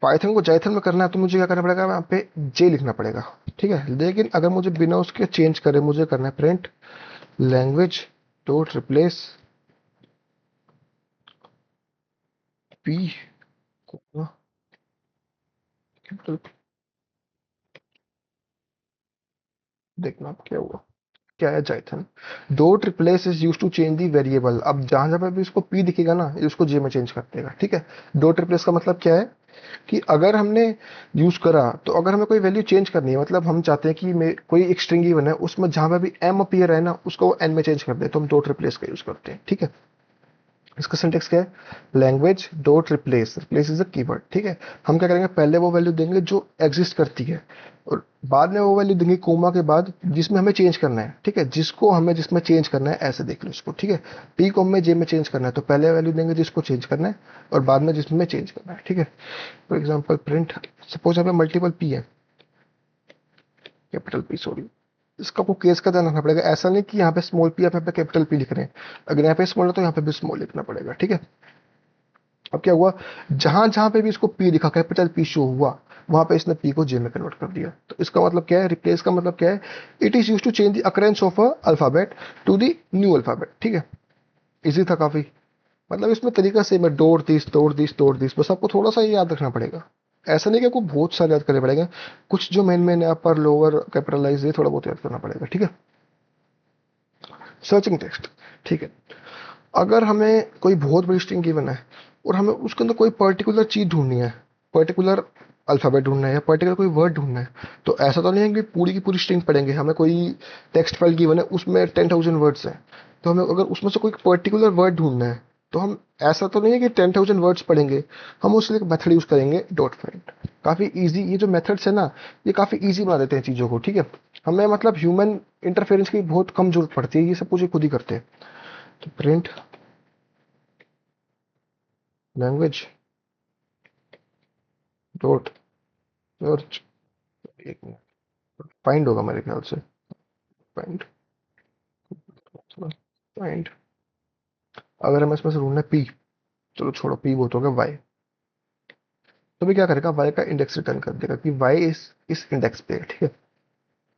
पाइथन को जाइथन में करना है तो मुझे क्या करना पड़ेगा, वहाँ पे जे लिखना पड़ेगा, ठीक है। लेकिन अगर मुझे बिना उसके चेंज करे मुझे करना है print language dot replace P, देखना अब क्या हुआ, क्या है Jython. Dot replace is use to change the variable. अब जहां जहां पे भी उसको पी दिखेगा ना, ये उसको जे में चेंज कर देगा, ठीक है। डॉट रिप्लेस का मतलब क्या है, कि अगर हमने यूज करा तो अगर हमें कोई वैल्यू चेंज करनी है, मतलब हम चाहते हैं कि कोई एक स्ट्रिंग गिवन है, उसमें जहां पे भी एम अपीयर है ना उसको एन में चेंज कर दे, तो हम डॉट रिप्लेस का यूज करते हैं। ठीक है, इसका सिंटेक्स क्या है, language dot replace, replace is a keyword. ठीक है, हम क्या करेंगे, पहले वो वैल्यू देंगे जो एग्जिस्ट करती है, और बाद में वो वैल्यू देंगे कोमा के बाद जिसमें हमें चेंज करना है। ठीक है, जिसको हमें जिसमें चेंज करना है, ऐसे देख लो इसको। ठीक है, पी कॉम में जे में चेंज करना है तो पहले वैल्यू देंगे जिसको चेंज करना है और बाद में जिसमें चेंज करना है। ठीक है, फॉर एग्जाम्पल प्रिंट, सपोज हमें मल्टीपल पी है, कैपिटल पी सॉरी, इसका आपको केस का ध्यान रखना पड़ेगा। ऐसा नहीं कि यहाँ पे स्मॉल पी आप यहाँ पे कैपिटल पी लिख रहे हैं, अगर यहाँ पे स्मॉल है तो यहाँ पे भी स्मॉल लिखना पड़ेगा। ठीक है, अब क्या हुआ, जहां जहां पे भी इसको पी लिखा, कैपिटल पी शो हुआ, वहां पे इसने पी को जे में कन्वर्ट कर दिया। तो इसका मतलब क्या है, रिप्लेस का मतलब क्या है, it is use to change the occurrence of a alphabet to the new alphabet. ठीक है, इजी था काफी, मतलब इसमें तरीका से मैं तोड़ दिस, बस आपको थोड़ा सा ये याद रखना पड़ेगा। ऐसा नहीं कि आपको बहुत सारे याद करने पड़ेगा, कुछ जो मेन मेन है, अपर लोअर कैपिटलाइज, ये थोड़ा बहुत याद करना पड़ेगा। ठीक है, सर्चिंग टेक्स्ट। ठीक है, अगर हमें कोई बहुत बड़ी स्ट्रिंग गिवन है और हमें उसके अंदर कोई पर्टिकुलर चीज ढूंढनी है, पर्टिकुलर अल्फाबेट ढूंढना है या पर्टिकुलर कोई वर्ड ढूंढना है, तो ऐसा तो नहीं है कि पूरी की पूरी स्ट्रिंग पढ़ेंगे। हमें कोई टेक्स्ट फाइल गिवन है, उसमें 10,000 वर्ड्स हैं, तो हमें अगर उसमें से कोई पर्टिकुलर वर्ड ढूंढना है, तो हम, ऐसा तो नहीं है कि 10,000 वर्ड्स पढ़ेंगे, हम उसके लिए एक मेथड यूज करेंगे, डॉट फाइंड। काफी इजी, ये जो मेथड्स है ना, ये काफी इजी बना देते हैं चीजों को। ठीक है, हमें मतलब ह्यूमन इंटरफेरेंस की बहुत कम जरूरत पड़ती है, ये सब कुछ ये खुद ही करते हैं। तो प्रिंट लैंग्वेज डॉट सर्च, एक मिनट, फाइंड होगा मेरे ख्याल से, फाइंड, फाइंड, अगर हमें इसमें से ढूंढना है पी, चलो छोड़ो पी, बहुत हो गया वाई, तो भी क्या करेगा, वाई का इंडेक्स रिटर्न कर देगा कि वाई इस इंडेक्स पे है। ठीक है,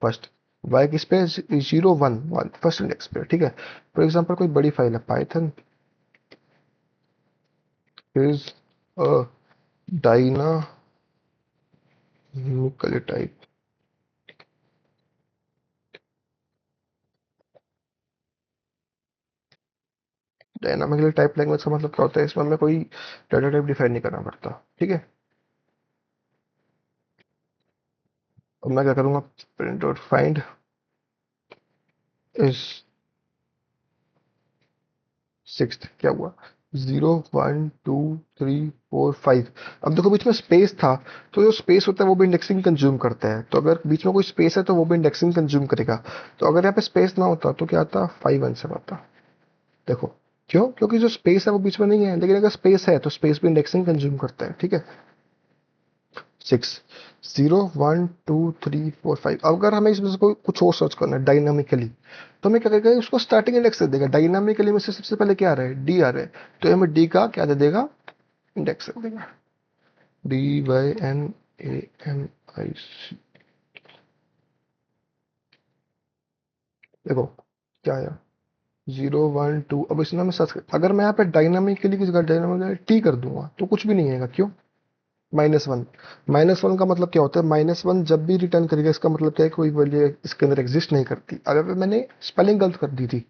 फर्स्ट वाई किस पे, 0 1 1 फर्स्ट इंडेक्स पे। ठीक है, फॉर एग्जाम्पल कोई बड़ी फाइल है, Python is a dynamically type, dynamically type language का मतलब क्या होता है, इसमें हमें कोई डाटा टाइप डिफाइन नहीं करना पड़ता। ठीक है, अब मैं क्या करूंगा, print dot find is six, क्या हुआ, 0 1 2 3 4 5। अब देखो बीच में स्पेस था, तो जो स्पेस होता है वो भी इंडेक्सिंग कंज्यूम करता है, तो अगर बीच में कोई स्पेस है तो वो भी इंडेक्सिंग कंज्यूम करेगा। तो अगर यहाँ पे स्पेस ना होता तो क्या आता, 5 आंसर आता। देखो क्यों, क्योंकि जो स्पेस है वो बीच में नहीं है, लेकिन अगर स्पेस है तो स्पेस भी इंडेक्सिंग कंज्यूम करता है। ठीक है, 6 0 1 2 3 4 5। अगर हमें इसमें से कोई कुछ और सर्च करना है डायनामिकली, तो हमें क्या करेगा, उसको स्टार्टिंग इंडेक्स दे देगा। डायनामिकली में से सबसे पहले क्या आ रहा है, डी आ रहा है, तो हमें डी का क्या दे देगा, इंडेक्स दे देगा, DYNAMIC। देखो क्या आया, 0 1 2। अब इसमें मैं सर्च अगर मैं यहाँ पे डायनामिकली की जगह डायनामिकली टी कर दूंगा तो कुछ भी नहीं आएगा, क्यों, -1। -1 का मतलब क्या होता है, -1 जब भी रिटर्न करेगा इसका मतलब क्या है, कोई वैल्यू इसके अंदर एग्जिस्ट नहीं करती। अगर मैंने स्पेलिंग गलत कर दी थी,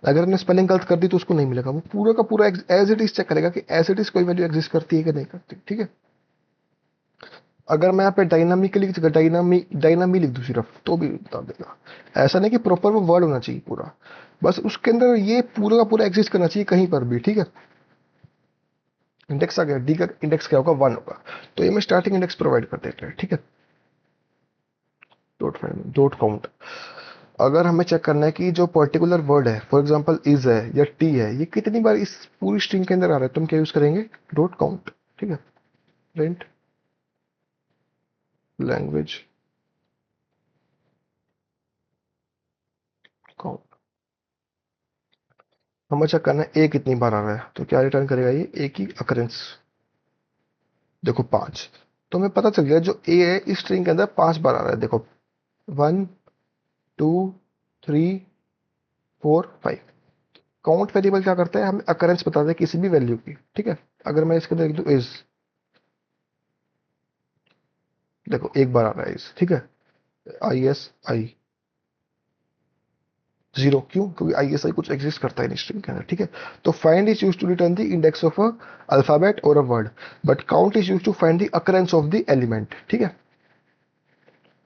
अगर मैंने स्पेलिंग गलत कर दी तो उसको नहीं मिलेगा, वो पूरा का पूरा एज इट इज चेक करेगा कि एज इट इज कोई वैल्यू एग्जिस्ट करती है कि नहीं करती। ठीक है, अगर मैं यहाँ पे डायनामिकली की जगह डायनामी लिख दूँ सिर्फ, तो भी बता देगा। ऐसा नहीं कि प्रॉपर वो वर्ड होना चाहिए पूरा, बस उसके अंदर ये पूरा का पूरा एग्जिस्ट करना चाहिए कहीं पर भी। ठीक है, इंडेक्स आ गया, डी का इंडेक्स क्या होगा, 1 होगा, तो ये मैं स्टार्टिंग इंडेक्स प्रोवाइड कर देता है। ठीक है, डॉट काउंट, अगर हमें चेक करना है कि जो पर्टिकुलर वर्ड है, फॉर एग्जांपल इज है या टी है, ये कितनी बार इस पूरी स्ट्रिंग के अंदर आ रहा है, तो हम क्या यूज करेंगे, डॉट काउंट। ठीक है, प्रिंट लैंग्वेज काउंट, हमें चेक करना है ए कितनी बार आ रहा है, तो क्या रिटर्न करेगा ये, ए की अकरेंस। देखो 5, तो हमें पता चल गया जो ए है इस स्ट्रिंग के अंदर 5 बार आ रहा है। देखो 1 2 3 4 5। काउंट वेरिएबल क्या करता है, हमें अकरेंस बताता है किसी भी वैल्यू की। ठीक है, अगर मैं इसके अंदर लिख दूं इज, देखो एक बार आ रहा है इज। ठीक है, ISI, जीरो, क्यों? क्योंकि आईएसआई कुछ एग्जिस्ट करता है इन स्ट्रिंग के अंदर, ठीक है। तो find is use to return the index of a alphabet और a word, but count is use to find the occurrence of the element, ठीक है।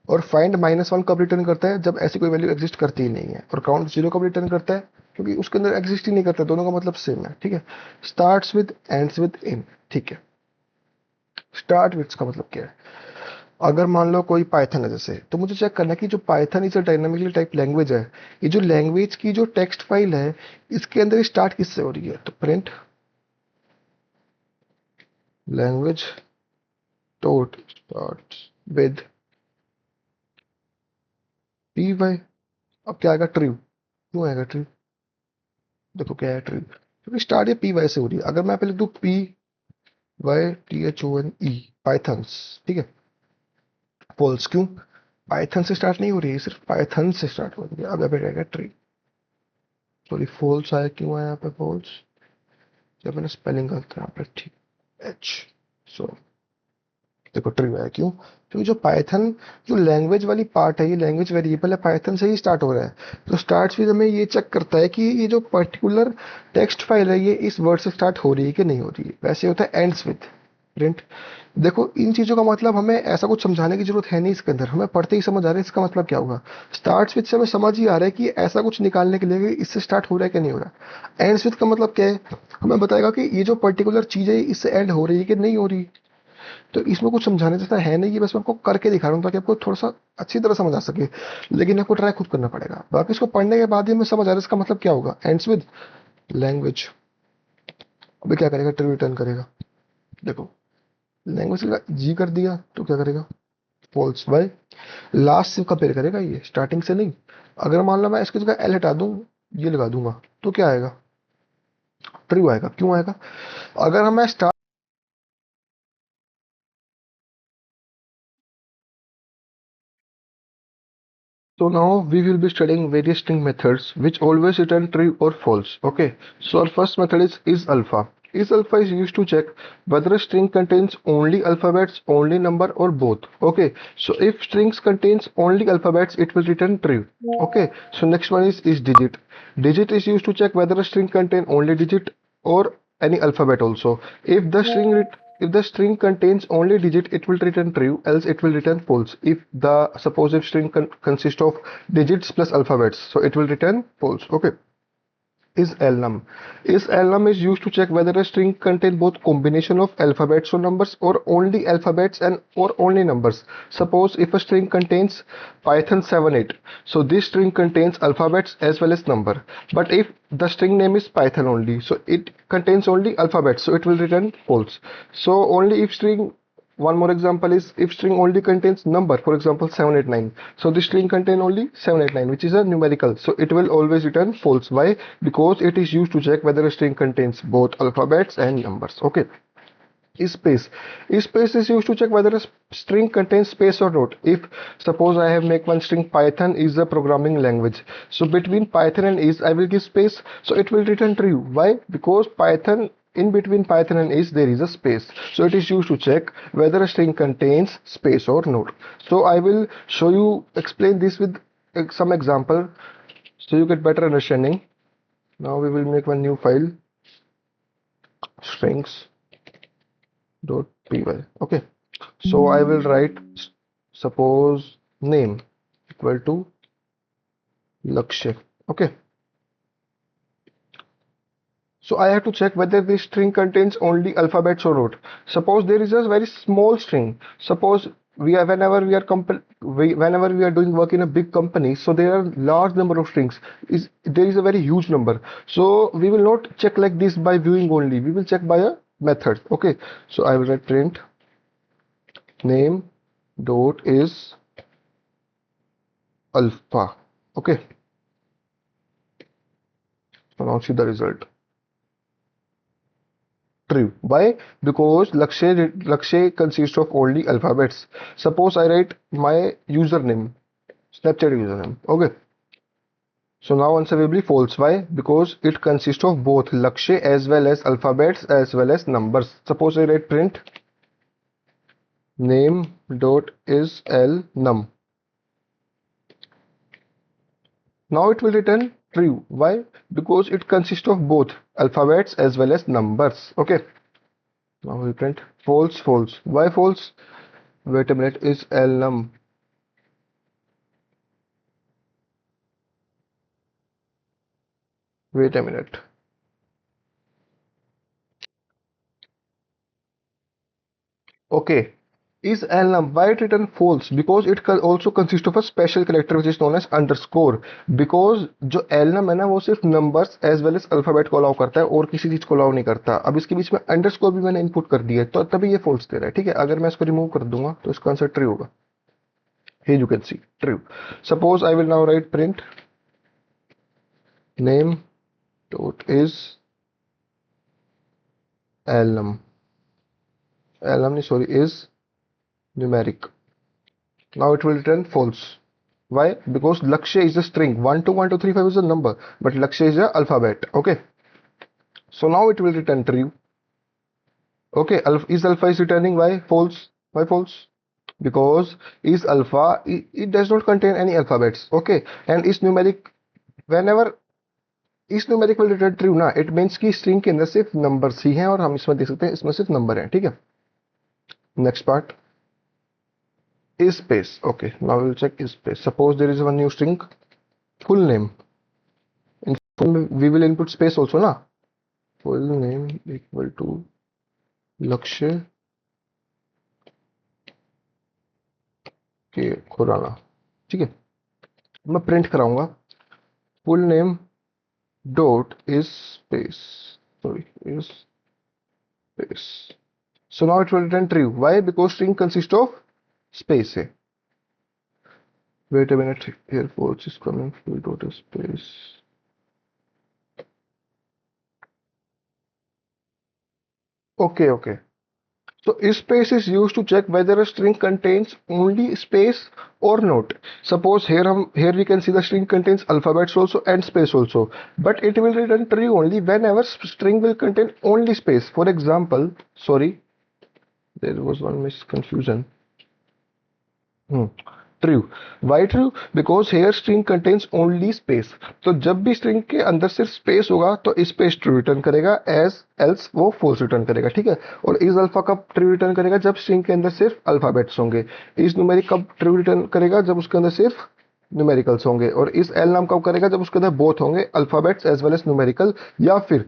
और फाइंड -1 कब रिटर्न करता है? जब ऐसी कोई वैल्यू एग्जिस्ट करती ही नहीं है। और काउंट 0 कब रिटर्न करता है? क्योंकि उसके अंदर एग्जिस्ट ही नहीं करता, दोनों का मतलब सेम है, ठीक है। Starts with, ends with in, ठीक है। स्टार्ट विथ का मतलब क्या है? अगर मान लो कोई पाइथन है जैसे, तो मुझे चेक करना है कि जो Python is a dynamically type language है, ये जो लैंग्वेज की जो टेक्स्ट फाइल है, इसके अंदर स्टार्ट किससे हो रही है? तो print language dot start with P Y. अब क्या आएगा? ट्रू। क्यों आएगा ट्रू? देखो क्या है ट्रू, क्योंकि स्टार्ट ये पी वाई से हो रही है। अगर मैं पहले लिख दूं P Y T H O N E, Pythons, ठीक है, फॉल्स। क्यों? पाइथन से स्टार्ट नहीं हो रही है, सिर्फ पाइथन से स्टार्ट हो रही है। अब यहाँ पे आएगा ट्री, सॉरी फॉल्स आया। क्यों आया यहाँ पे फॉल्स? जब मैंने स्पेलिंग गलत करा यहाँ पे, ठीक, एच, सो देखो ट्रू आया। क्यों? क्योंकि जो पाइथन, जो लैंग्वेज वाली पार्ट है, ये लैंग्वेज वेरिएबल है, पाइथन से ही स्टार्ट हो रहा है। तो स्टार्ट फिर हमें ये चेक करता है कि ये जो पर्टिकुलर टेक्स्ट फाइल है, ये इस वर्ड से स्टार्ट हो रही है कि नहीं हो रही है। वैसे होता है एंड्स विद, प्रिंट। देखो इन चीजों का मतलब हमें ऐसा कुछ समझाने की जरूरत है नहीं इसके अंदर, हमें पढ़ते ही समझ आ रहा है इसका मतलब क्या होगा। स्टार्ट्स विद से हमें समझ ही आ रहा है कि ऐसा कुछ निकालने के लिए कि इससे स्टार्ट हो रहा है कि नहीं हो रहा। एंड्स विद का मतलब क्या है? हमें बताएगा कि ये जो पर्टिकुलर चीज है इससे एंड हो रही है कि नहीं हो रही। तो इसमें कुछ समझाने जैसा है नहीं, ये बस मैं आपको करके दिखा रहा हूँ ताकि आपको थोड़ा सा अच्छी तरह समझ आ सके। लेकिन आपको ट्राई खुद करना पड़ेगा, बाकी इसको पढ़ने के बाद ही हमें समझ आ रहा है इसका मतलब क्या होगा। एंड्स विद लैंग्वेज, अभी क्या करेगा? ट्रू रिटर्न करेगा। देखो लैंग्वेज का जी कर दिया तो क्या करेगा? फॉल्स। बाय लास्ट से कंपेयर करेगा, ये स्टार्टिंग से नहीं। अगर मान लो मैं इसकी जगह एल हटा दूं, ये लगा दूंगा, तो क्या आएगा? ट्रू आएगा। क्यों आएगा? अगर हम start, so now we will be studying various string methods which always return true or false. Okay, so our first method is alpha. Is alpha is used to check whether a string contains only alphabets, only number, or both. Okay, so if strings contains only alphabets, it will return true. Okay, so next one is digit. Digit is used to check whether a string contain only digit or any alphabet also. If the string contains only digit, it will return true, else it will return false. If the supposed string consists of digits plus alphabets, so it will return false. Okay. Is elnum. Is elnum is used to check whether a string contains both combination of alphabets or numbers, or only alphabets and or only numbers. Suppose if a string contains Python 78, so this string contains alphabets as well as number. But if the string name is Python only, so it contains only alphabets, so it will return false. So only if string, one more example is if string only contains number, for example 789, so the string contain only 789, which is a numerical, so it will always return false. Why? Because it is used to check whether a string contains both alphabets and numbers. Okay. Space. Space is used to check whether a string contains space or not. If suppose I have make one string, Python is a programming language, so between Python and is I will give space, so it will return true. Why? Because Python, in between Python and is there is a space, so it is used to check whether a string contains space or not. So I will show you, explain this with some example so you get better understanding. Now we will make one new file, strings dot py. Okay, so I will write suppose name equal to Lakshya. Okay, so I have to check whether this string contains only alphabets or not. Suppose there is a very small string. Suppose we are, whenever we are doing work in a big company, so there are large number of strings. There is a very huge number. So we will not check like this by viewing only. We will check by a method. Okay, so I will write print name dot is alpha. Okay, so now see the result. True. Why? Because Lakshay consists of only alphabets. Suppose I write my username, Snapchat username. Okay. So now answer will be false. Why? Because it consists of both Lakshay as well as alphabets as well as numbers. Suppose I write print name dot is l num. Now it will return true. Why? Because it consists of both alphabets as well as numbers. Okay. Now we print false, false. Why false? Wait a minute. Is elnum. Wait a minute. Okay. Is elnum. Why it return false? Because it also consists of a special character which is known as underscore. Because जो elnum है ना वो सिर्फ numbers as well as alphabet को allow करता है और किसी चीज को allow नहीं करता. अब इसके बीच में underscore भी मैंने input कर दिया है तो तभी ये false दे रहा है. ठीक है. अगर मैं इसको remove कर दूंगा तो इसका आंसर true होगा. Here you can see true. Suppose I will now write print name dot is elnum. Elnum sorry is numeric. Now it will return false. Why? Because Lakshya is a string. 1 2 1 2 3 5 is a number, but Lakshya is a alphabet. Okay. So now it will return true. Okay. Is alpha is returning why false? Why false? Because is alpha it does not contain any alphabets. Okay. And is numeric whenever इस numeric will return true ना it means कि string के अंदर सिर्फ numbers ही हैं और हम इसमें देख सकते हैं इसमें सिर्फ number है. ठीक है. Next part is space. Okay, now we'll check is space. Suppose there is one new string full name. In full name, we will input space also ना. Full name equal to लक्ष्य के खुराना. ठीक है. मैं print कराऊंगा full name dot is space. Sorry, is space. So now it will return true. Why? Because string consists of space है. Wait a minute. Here false is coming. Full dot is space. Okay, okay. So space is used to check whether a string contains only space or not. Suppose here we can see the string contains alphabets also and space also, but it will return true only whenever string will contain only space. For example, sorry, there was one misconfusion. True. Why true? Because here string contains only space. तो जब भी string के अंदर सिर्फ space होगा तो space true return करेगा as else वो फॉल्स रिटर्न करेगा. ठीक है. और इज अल्फा कब ट्रू रिटर्न करेगा? जब स्ट्रिंग के अंदर सिर्फ अल्फाबेट्स होंगे. इज न्यूमेरिक कब ट्रू रिटर्न करेगा? जब उसके अंदर सिर्फ न्यूमेरिकल्स होंगे. और इस एल नाम कब करेगा? जब उसके अंदर बोथ होंगे alphabets as well as numerical, या फिर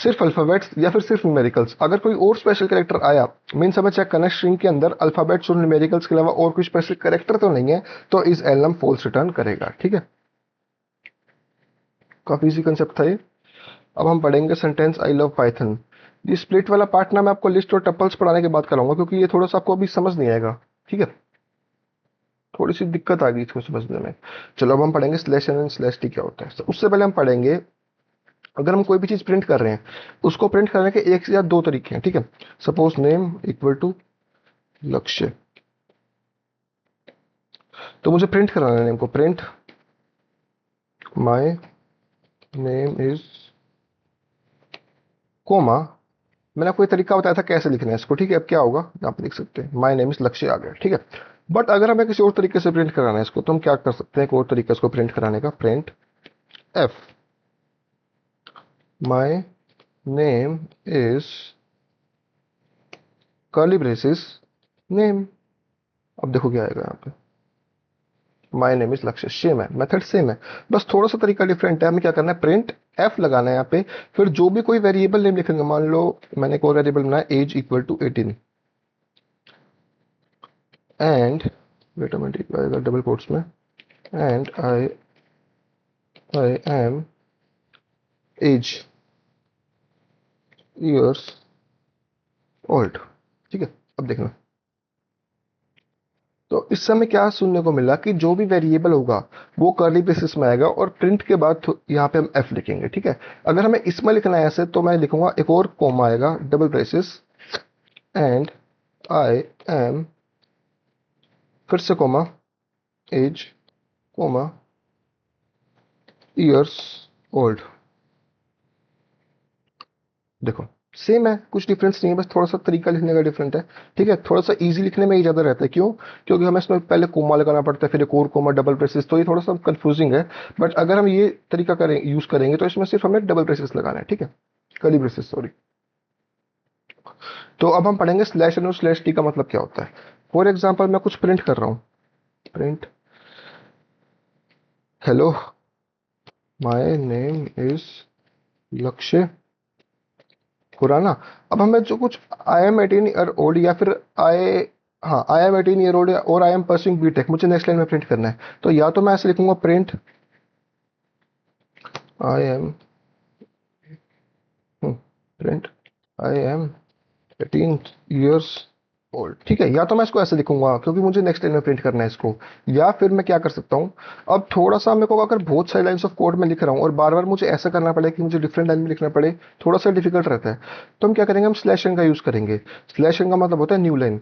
सिर्फ अल्फाबेट्स या फिर सिर्फ न्यूमेरिकल्स. अगर कोई और स्पेशल कैरेक्टर आया मीन्स हमें चेक करना स्ट्रिंग के अंदर अल्फाबेट्स और न्यूमेरिकल्स के अलावा और कोई स्पेशल कैरेक्टर तो नहीं है तो इस एल नाम फॉल्स रिटर्न करेगा. ठीक है. काफी इजी कंसेप्ट था ये. अब हम पढ़ेंगे सेंटेंस आई लव पाइथन. ये स्प्लिट वाला पार्ट ना मैं आपको लिस्ट और टपल्स पढ़ाने के बाद कराऊंगा क्योंकि ये थोड़ा सा आपको अभी समझ नहीं आएगा. ठीक है. थोड़ी सी दिक्कत आ गई इसको समझने में. चलो अब हम पढ़ेंगे slash n and slash t क्या होता है. उससे पहले हम पढ़ेंगे अगर हम कोई भी चीज प्रिंट कर रहे हैं उसको प्रिंट करने के एक या दो तरीके हैं. ठीक है. सपोज नेम इक्वल टू लक्ष्य. तो मुझे प्रिंट कराना है नेम को. Print my name is comma. मैंने आपको एक तरीका बताया था कैसे लिखना है इसको. ठीक है. अब क्या होगा यहाँ पे देख सकते हैं माय नेम इज लक्ष्य आ गया. ठीक है. बट अगर हमें किसी और तरीके से प्रिंट कराना है इसको तो हम क्या कर सकते हैं एक और तरीका इसको प्रिंट कराने का. Print F my name is curly braces name. अब देखो क्या आएगा यहाँ पे. माय नेम इज लक्ष्य. सेम है. मेथड सेम है. बस थोड़ा सा तरीका डिफरेंट है. हमें क्या करना है प्रिंट एफ लगाना है यहाँ पे. फिर जो भी कोई वेरिएबल नेम लिखेंगे मान लो मैंने कोई वेरिएबल बनाया age equal to 18 and wait a minute आएगा डबल कोट्स में and I am age years old. ठीक है. अब देखना तो इस समय क्या सुनने को मिला कि जो भी वेरिएबल होगा वो कर्ली ब्रेसेस में आएगा और प्रिंट के बाद यहाँ पे हम एफ लिखेंगे. ठीक है. अगर हमें इसमें लिखना है ऐसे तो मैं लिखूंगा एक और कॉमा आएगा double braces and I am फिर से comma age comma years old. देखो सेम है, कुछ डिफरेंस नहीं है, बस थोड़ा सा तरीका लिखने का डिफरेंट है। ठीक है, थोड़ा सा इजी लिखने में ही ज्यादा रहता है, क्यों? क्योंकि हमें इसमें पहले कोमा लगाना पड़ता है, फिर एक और कोमा, डबल ब्रेसेस, तो ये थोड़ा सा कंफ्यूजिंग है। बट अगर हम ये तरीका करें, यूज करेंगे, तो इसमें सिर्फ हमें डबल ब्रेसेस लगाना है, ठीक है, कर्ली ब्रेसेस, सॉरी। तो अब हम पढ़ेंगे स्लैश एन और स्लैश टी का मतलब क्या होता है। फॉर एग्जाम्पल मैं कुछ प्रिंट कर रहा हूँ, print hello my name is Lakshya Khurana. अब हमें जो कुछ आई एम 18 ईयर ओल्ड या फिर आई, हाँ आई एम 18 ईयर ओल्ड और आई एम परसिंग बीटेक, मुझे नेक्स्ट लाइन में प्रिंट करना है, तो या तो मैं ऐसे लिखूंगा print I am, print I am 18 years old, ठीक है, या तो मैं इसको ऐसे लिखूंगा क्योंकि मुझे नेक्स्ट लाइन में प्रिंट करना है इसको। या फिर मैं क्या कर सकता हूँ, अब थोड़ा सा मेरे को अगर बहुत सारी लाइन्स ऑफ कोड में लिख रहा हूँ और बार बार मुझे ऐसा करना पड़े कि मुझे डिफरेंट लाइन में लिखना पड़े, थोड़ा सा डिफिकल्ट रहता है, तो हम क्या करेंगे, हम स्लैश एन का यूज करेंगे। स्लैश एन का मतलब होता है न्यू लाइन।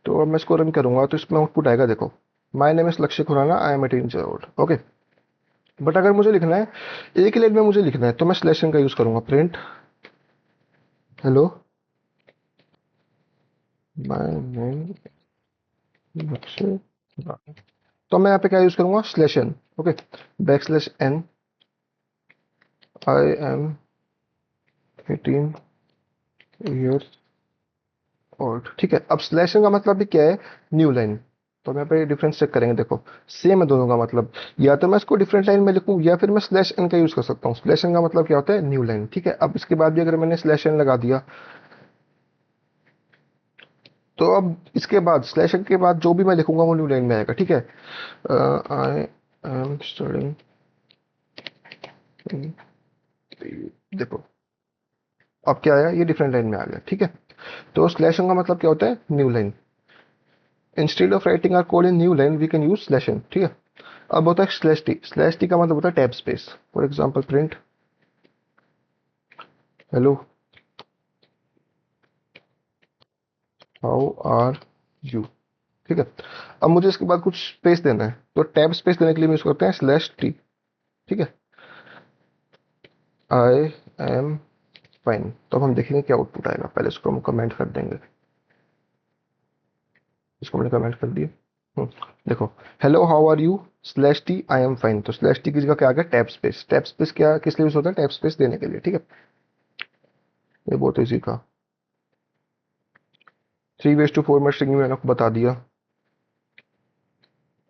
तो अब मैं इसको रन करूंगा तो इसमें आउटपुट आएगा, देखो, my name is Lakshya Khurana, I am 18 year old, okay. But अगर मुझे लिखना है, एक ही लाइन में मुझे लिखना है, तो मैं स्लैश एन का यूज करूंगा, print hello my name Lakshya Khurana. तो मैं यहाँ पे क्या यूज करूंगा, slash n, okay, back slash n, I am 18 year old, ठीक है। अब स्लैश एन का मतलब भी क्या है, न्यू लाइन। तो हम यहाँ पे डिफरेंस चेक करेंगे, देखो सेम है दोनों का मतलब। या तो मैं इसको डिफरेंट लाइन में लिखूं या फिर मैं स्लैश एन का यूज कर सकता हूँ। स्लैश एन का मतलब क्या होता है, न्यू लाइन, ठीक है। अब इसके बाद भी अगर मैंने स्लैश एन लगा दिया, तो अब इसके बाद स्लैश एन के बाद जो भी मैं लिखूंगा वो न्यू लाइन में आएगा, ठीक है। आई एम स्टडिंग, देखो अब क्या आया, ये डिफरेंट लाइन में आ गया, ठीक है। तो स्लैश एन का मतलब क्या होता है, new line. Instead of writing our code in new line we can use slash n, ठीक है। अब होता है स्लैश टी। स्लैश टी का मतलब होता है tab space. For example print hello how are you, ठीक है। अब मुझे इसके बाद कुछ स्पेस देना है, तो टैब स्पेस देने के लिए हम यूज करते हैं स्लैश टी, ठीक है। आई एम फाइन, तो अब हम देखेंगे क्या आउटपुट आएगा। पहले इसको हम कमेंट कर देंगे, इसको मैंने कमेंट कर दिया। हम्म, देखो, hello how are you slash t I am fine, तो स्लैश टी की जगह क्या आ गया, टैब स्पेस। टैब स्पेस क्या किस लिए यूज होता है, टैब स्पेस देने के लिए, ठीक है। ये बहुत इजी था। 3:4 में स्ट्रिंग मैंने आपको बता दिया।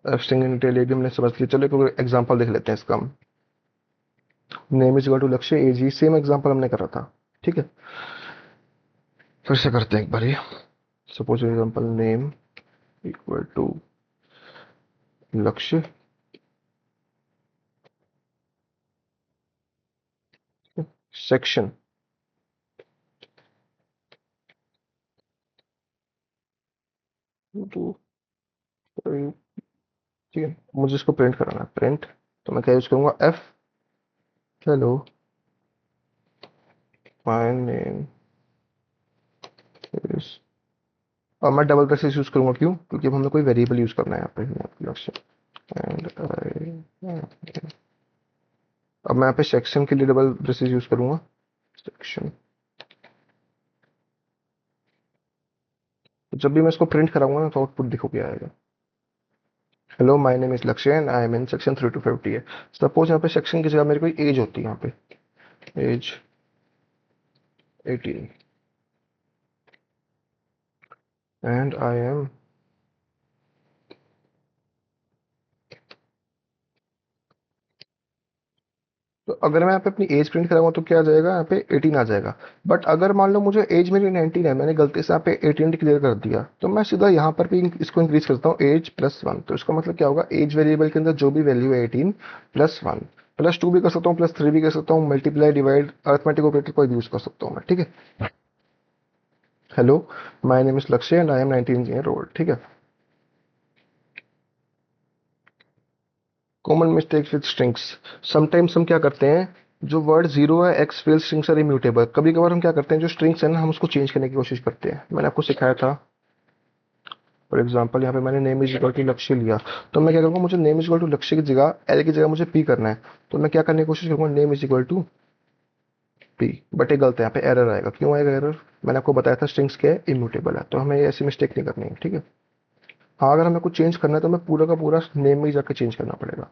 स्ट्रिंग इन डिटेल ये भी हमने समझ लिया। चलो एक एग्जांपल देख लेते हैं इसका हम। नेम इज इक्वल टू लक्ष्य एज, ही सेम एग्जांपल हमने करा था, ठीक है। फिर से करते हैं एक बार ये। Suppose example name equal to Lakshya, section two, ठीक है। मुझे इसको प्रिंट कराना है, प्रिंट, तो मैं क्या यूज करूंगा, F hello my name is, और मैं डबल ब्रेसेस यूज करूंगा, क्यों? क्योंकि अब हमने कोई वेरिएबल यूज करना है यहाँ पे लक्ष्य। एंड आई, अब मैं यहाँ पे सेक्शन के लिए डबल ब्रेसेस यूज करूंगा, सेक्शन। तो जब भी मैं इसको प्रिंट कराऊंगा ना, तो आउटपुट देखो क्या आएगा, hello my name is Lakshya and I M in section 3 to 50 है। सपोज यहाँ पे सेक्शन की जगह मेरी कोई एज होती है, यहाँ पे एज 18 एंड आई एम, तो अगर मैं यहाँ पे अपनी एज प्रिंट कराऊंगा तो क्या आ जाएगा, यहाँ पे 18 आ जाएगा। बट अगर मान लो मुझे एज मेरी 19 है, मैंने गलती से यहाँ पे 18 डिक्लेयर कर दिया, तो मैं सीधा यहाँ पर भी इसको इंक्रीज करता हूँ एज +1। तो इसका मतलब क्या होगा, एज वेरिएबल के अंदर जो भी वैल्यू है 18 +1, +2 भी कर सकता हूँ, +3 भी कर सकता हूँ, मल्टीप्लाई डिवाइड अर्थमेटिक ऑपरेटर कोई भी यूज कर सकता हूँ मैं, ठीक है। Hello my name is Lakshya and I am 19 year old, ठीक है। Common mistakes with strings, sometimes हम क्या करते हैं, जो वर्ड जीरो है, x fail strings are immutable, कभी कभार हम क्या करते हैं, जो स्ट्रिंग्स है ना, हम उसको चेंज करने की कोशिश करते हैं। मैंने आपको सिखाया था, फॉर एग्जांपल यहाँ पे मैंने नेम इज इक्वल टू लक्ष्य लिया, तो मैं क्या करूँगा, मुझे नेम इज इक्वल टू लक्ष्य की जगह एल की जगह मुझे पी करना है, तो मैं क्या करने की कोशिश करूँगा, name is equal to p, but ये गलत है, यहाँ पे एरर आएगा। क्यों आएगा एरर? मैंने आपको बताया था स्ट्रिंग्स क्या है, इम्यूटेबल है, तो हमें ऐसी मिस्टेक नहीं करनी है, ठीक है। हाँ, अगर हमें कुछ चेंज करना है तो हमें पूरा का पूरा नेम में ही जाकर चेंज करना पड़ेगा।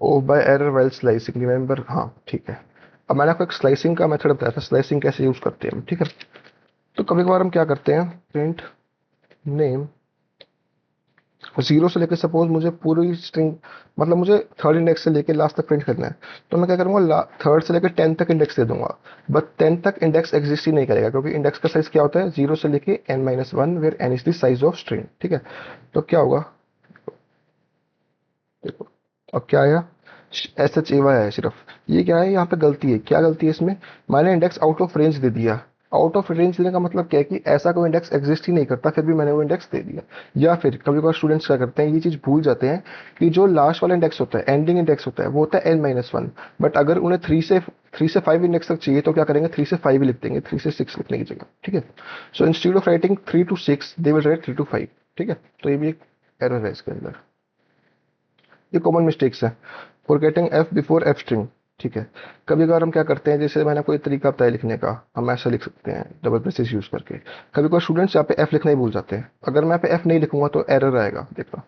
Oh by error while slicing, remember, हाँ ठीक है। अब मैंने आपको एक स्लाइसिंग का मेथड बताया था, स्लाइसिंग कैसे यूज करते हैं हम, ठीक है। तो कभी कभार हम क्या करते हैं, प्रिंट नेम जीरो से लेकर, सपोज मुझे पूरी स्ट्रिंग, मतलब मुझे थर्ड इंडेक्स से लेकर लास्ट तक प्रिंट करना है, तो मैं क्या करूंगा, थर्ड से लेकर 10 तक इंडेक्स दे दूंगा। बट 10 तक इंडेक्स एग्जिस्ट ही नहीं करेगा, क्योंकि इंडेक्स का साइज क्या होता है, जीरो से लेके n-1, where n is the size of string, ठीक है। तो क्या होगा, देखो अब क्या आया, एस एच ए वाई है सिर्फ। ये क्या है, यहाँ पे गलती है, क्या गलती है इसमें, मैंने इंडेक्स आउट ऑफ रेंज दे दिया। आउट ऑफ रेंज देने का मतलब क्या है कि ऐसा कोई इंडेक्स एग्जिस्ट ही नहीं करता, फिर भी मैंने वो इंडेक्स दे दिया। या फिर कभी कभार स्टूडेंट्स क्या करते हैं, ये चीज भूल जाते हैं कि जो लास्ट वाला इंडेक्स होता है, एंडिंग इंडेक्स होता है, वो होता है n-1। बट अगर उन्हें थ्री से फाइव इंडेक्स तक चाहिए तो क्या करेंगे, 3 से 5 ही लिख देंगे, 3 से 6 लिखने की जगह, ठीक है। So instead of writing 3 to 6 they will write 3 to 5, ठीक है। तो ये भी एक एरर है इसके अंदर, ये कॉमन मिस्टेक्स है। Forgetting F before F string, ठीक है। कभी कभार हम क्या करते हैं, जैसे मैंने कोई तरीका बताया लिखने का, हम ऐसा लिख सकते हैं डबल ब्रेसेस यूज करके। कभी कभार स्टूडेंट्स यहाँ पे एफ लिखना ही भूल जाते हैं, अगर मैं यहाँ पे एफ नहीं लिखूंगा तो एरर आएगा, देखो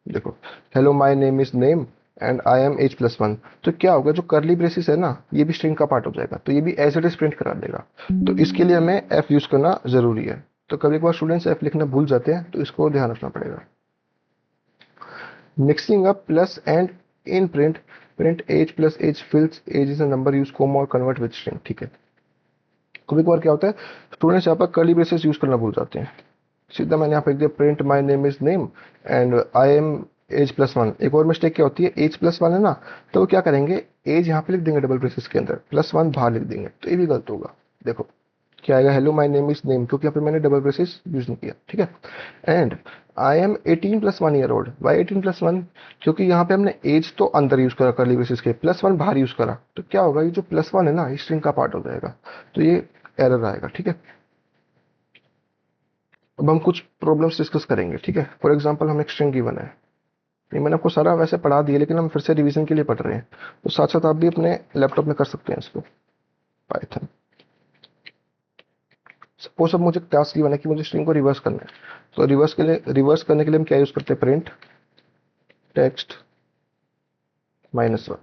देखो, hello my name is name and I M H+1। तो क्या होगा, जो करली ब्रेसिस है ना, ये भी स्ट्रिंग का पार्ट हो जाएगा, तो ये भी एज इट इज प्रिंट करा देगा। तो इसके लिए हमें एफ यूज करना जरूरी है। तो कभी कभार स्टूडेंट्स एफ लिखना भूल जाते हैं, तो इसको ध्यान रखना पड़ेगा। Mixing up plus and in print age plus age fills age is a number use comma और convert with string, ठीक है। कभी कभार क्या होता है, स्टूडेंट्स यहाँ पर कर्ली ब्रेसेस यूज करना भूल जाते हैं, सीधा मैंने यहाँ पे लिख दिया print my name is name and I M H+1। एक और मिस्टेक क्या होती है, H+1 है ना, तो वो क्या करेंगे, एज यहाँ पे लिख देंगे डबल ब्रेसेस के अंदर, +1 बाहर लिख देंगे, तो ये भी गलत होगा। देखो क्या आएगा, hello my name is name, क्योंकि यहाँ पे मैंने डबल ब्रेसेस यूज नहीं किया, ठीक है। And I am 18+1 year old, why 18+1, क्योंकि यहाँ पे हमने एज तो अंदर यूज करा कर्ली ब्रेसेस के, +1 बाहर यूज करा, तो क्या होगा, ये जो +1 है ना, स्ट्रिंग का पार्ट हो जाएगा, तो ये एरर आएगा, ठीक है। अब हम कुछ प्रॉब्लम्स डिस्कस करेंगे, ठीक है। फॉर एग्जांपल हम एक स्ट्रिंग गिवन है, ये मैंने आपको सारा वैसे पढ़ा दिया, लेकिन हम फिर से रिवीजन के लिए पढ़ रहे हैं, तो साथ साथ आप भी अपने लैपटॉप में कर सकते हैं इसको, पाइथन। सपोज अब मुझे टास्क गिवन है कि मुझे स्ट्रिंग को रिवर्स करना है, तो रिवर्स करने के लिए हम क्या यूज करते हैं, प्रिंट टेक्स्ट -1,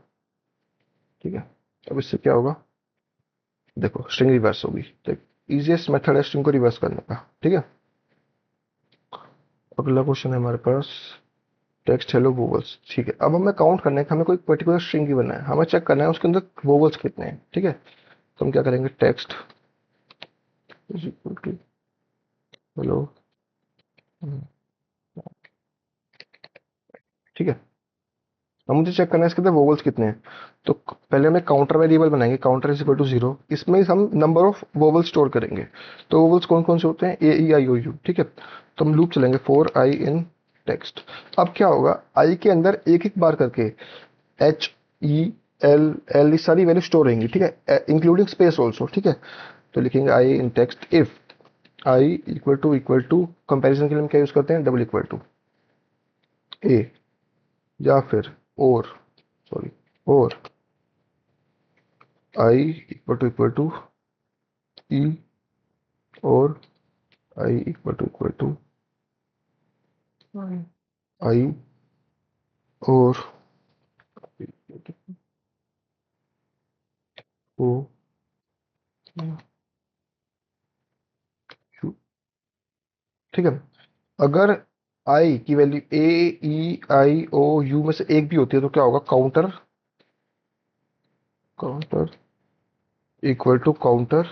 ठीक है। अब इससे क्या होगा, देखो स्ट्रिंग रिवर्स होगी, तो इजीएस्ट मेथड है स्ट्रिंग को रिवर्स करने का, ठीक है। अगला क्वेश्चन है हमारे पास, टेक्स्ट हेलो वोवल्स, ठीक है। अब हमें काउंट करना है कि हमें कोई पर्टिकुलर स्ट्रिंग की बनना है, हमें चेक करना है उसके अंदर वोवल्स कितने हैं, ठीक है। तो हम क्या करेंगे, text is equal to hello, ठीक है। अब मुझे चेक करना है इसके अंदर वोवल्स कितने हैं, तो पहले हम एक काउंटर वेरिएबल बनाएंगे, काउंटर इज इक्वल टू 0, इसमें हम नंबर ऑफ वोवल्स स्टोर करेंगे। तो वोवल्स कौन कौन से होते हैं, A E I O U, ठीक है। तो हम लूप चलेंगे फॉर आई इन टेक्स्ट। अब क्या होगा, आई के अंदर एक एक बार करके H E L L ये सारी वैल्यू स्टोर रहेंगी, ठीक है, इंक्लूडिंग स्पेस ऑल्सो, ठीक है। तो लिखेंगे I in text if I equal to, comparison के लिए हम क्या यूज करते हैं, डबल इक्वल टू ए, या फिर और, सॉरी, और आई इक्वल टू ई, और आई इक्वल टू आई, और ओ यू, ठीक है। अगर आई की value A E I O U में से एक भी होती है तो क्या होगा, counter, counter equal to counter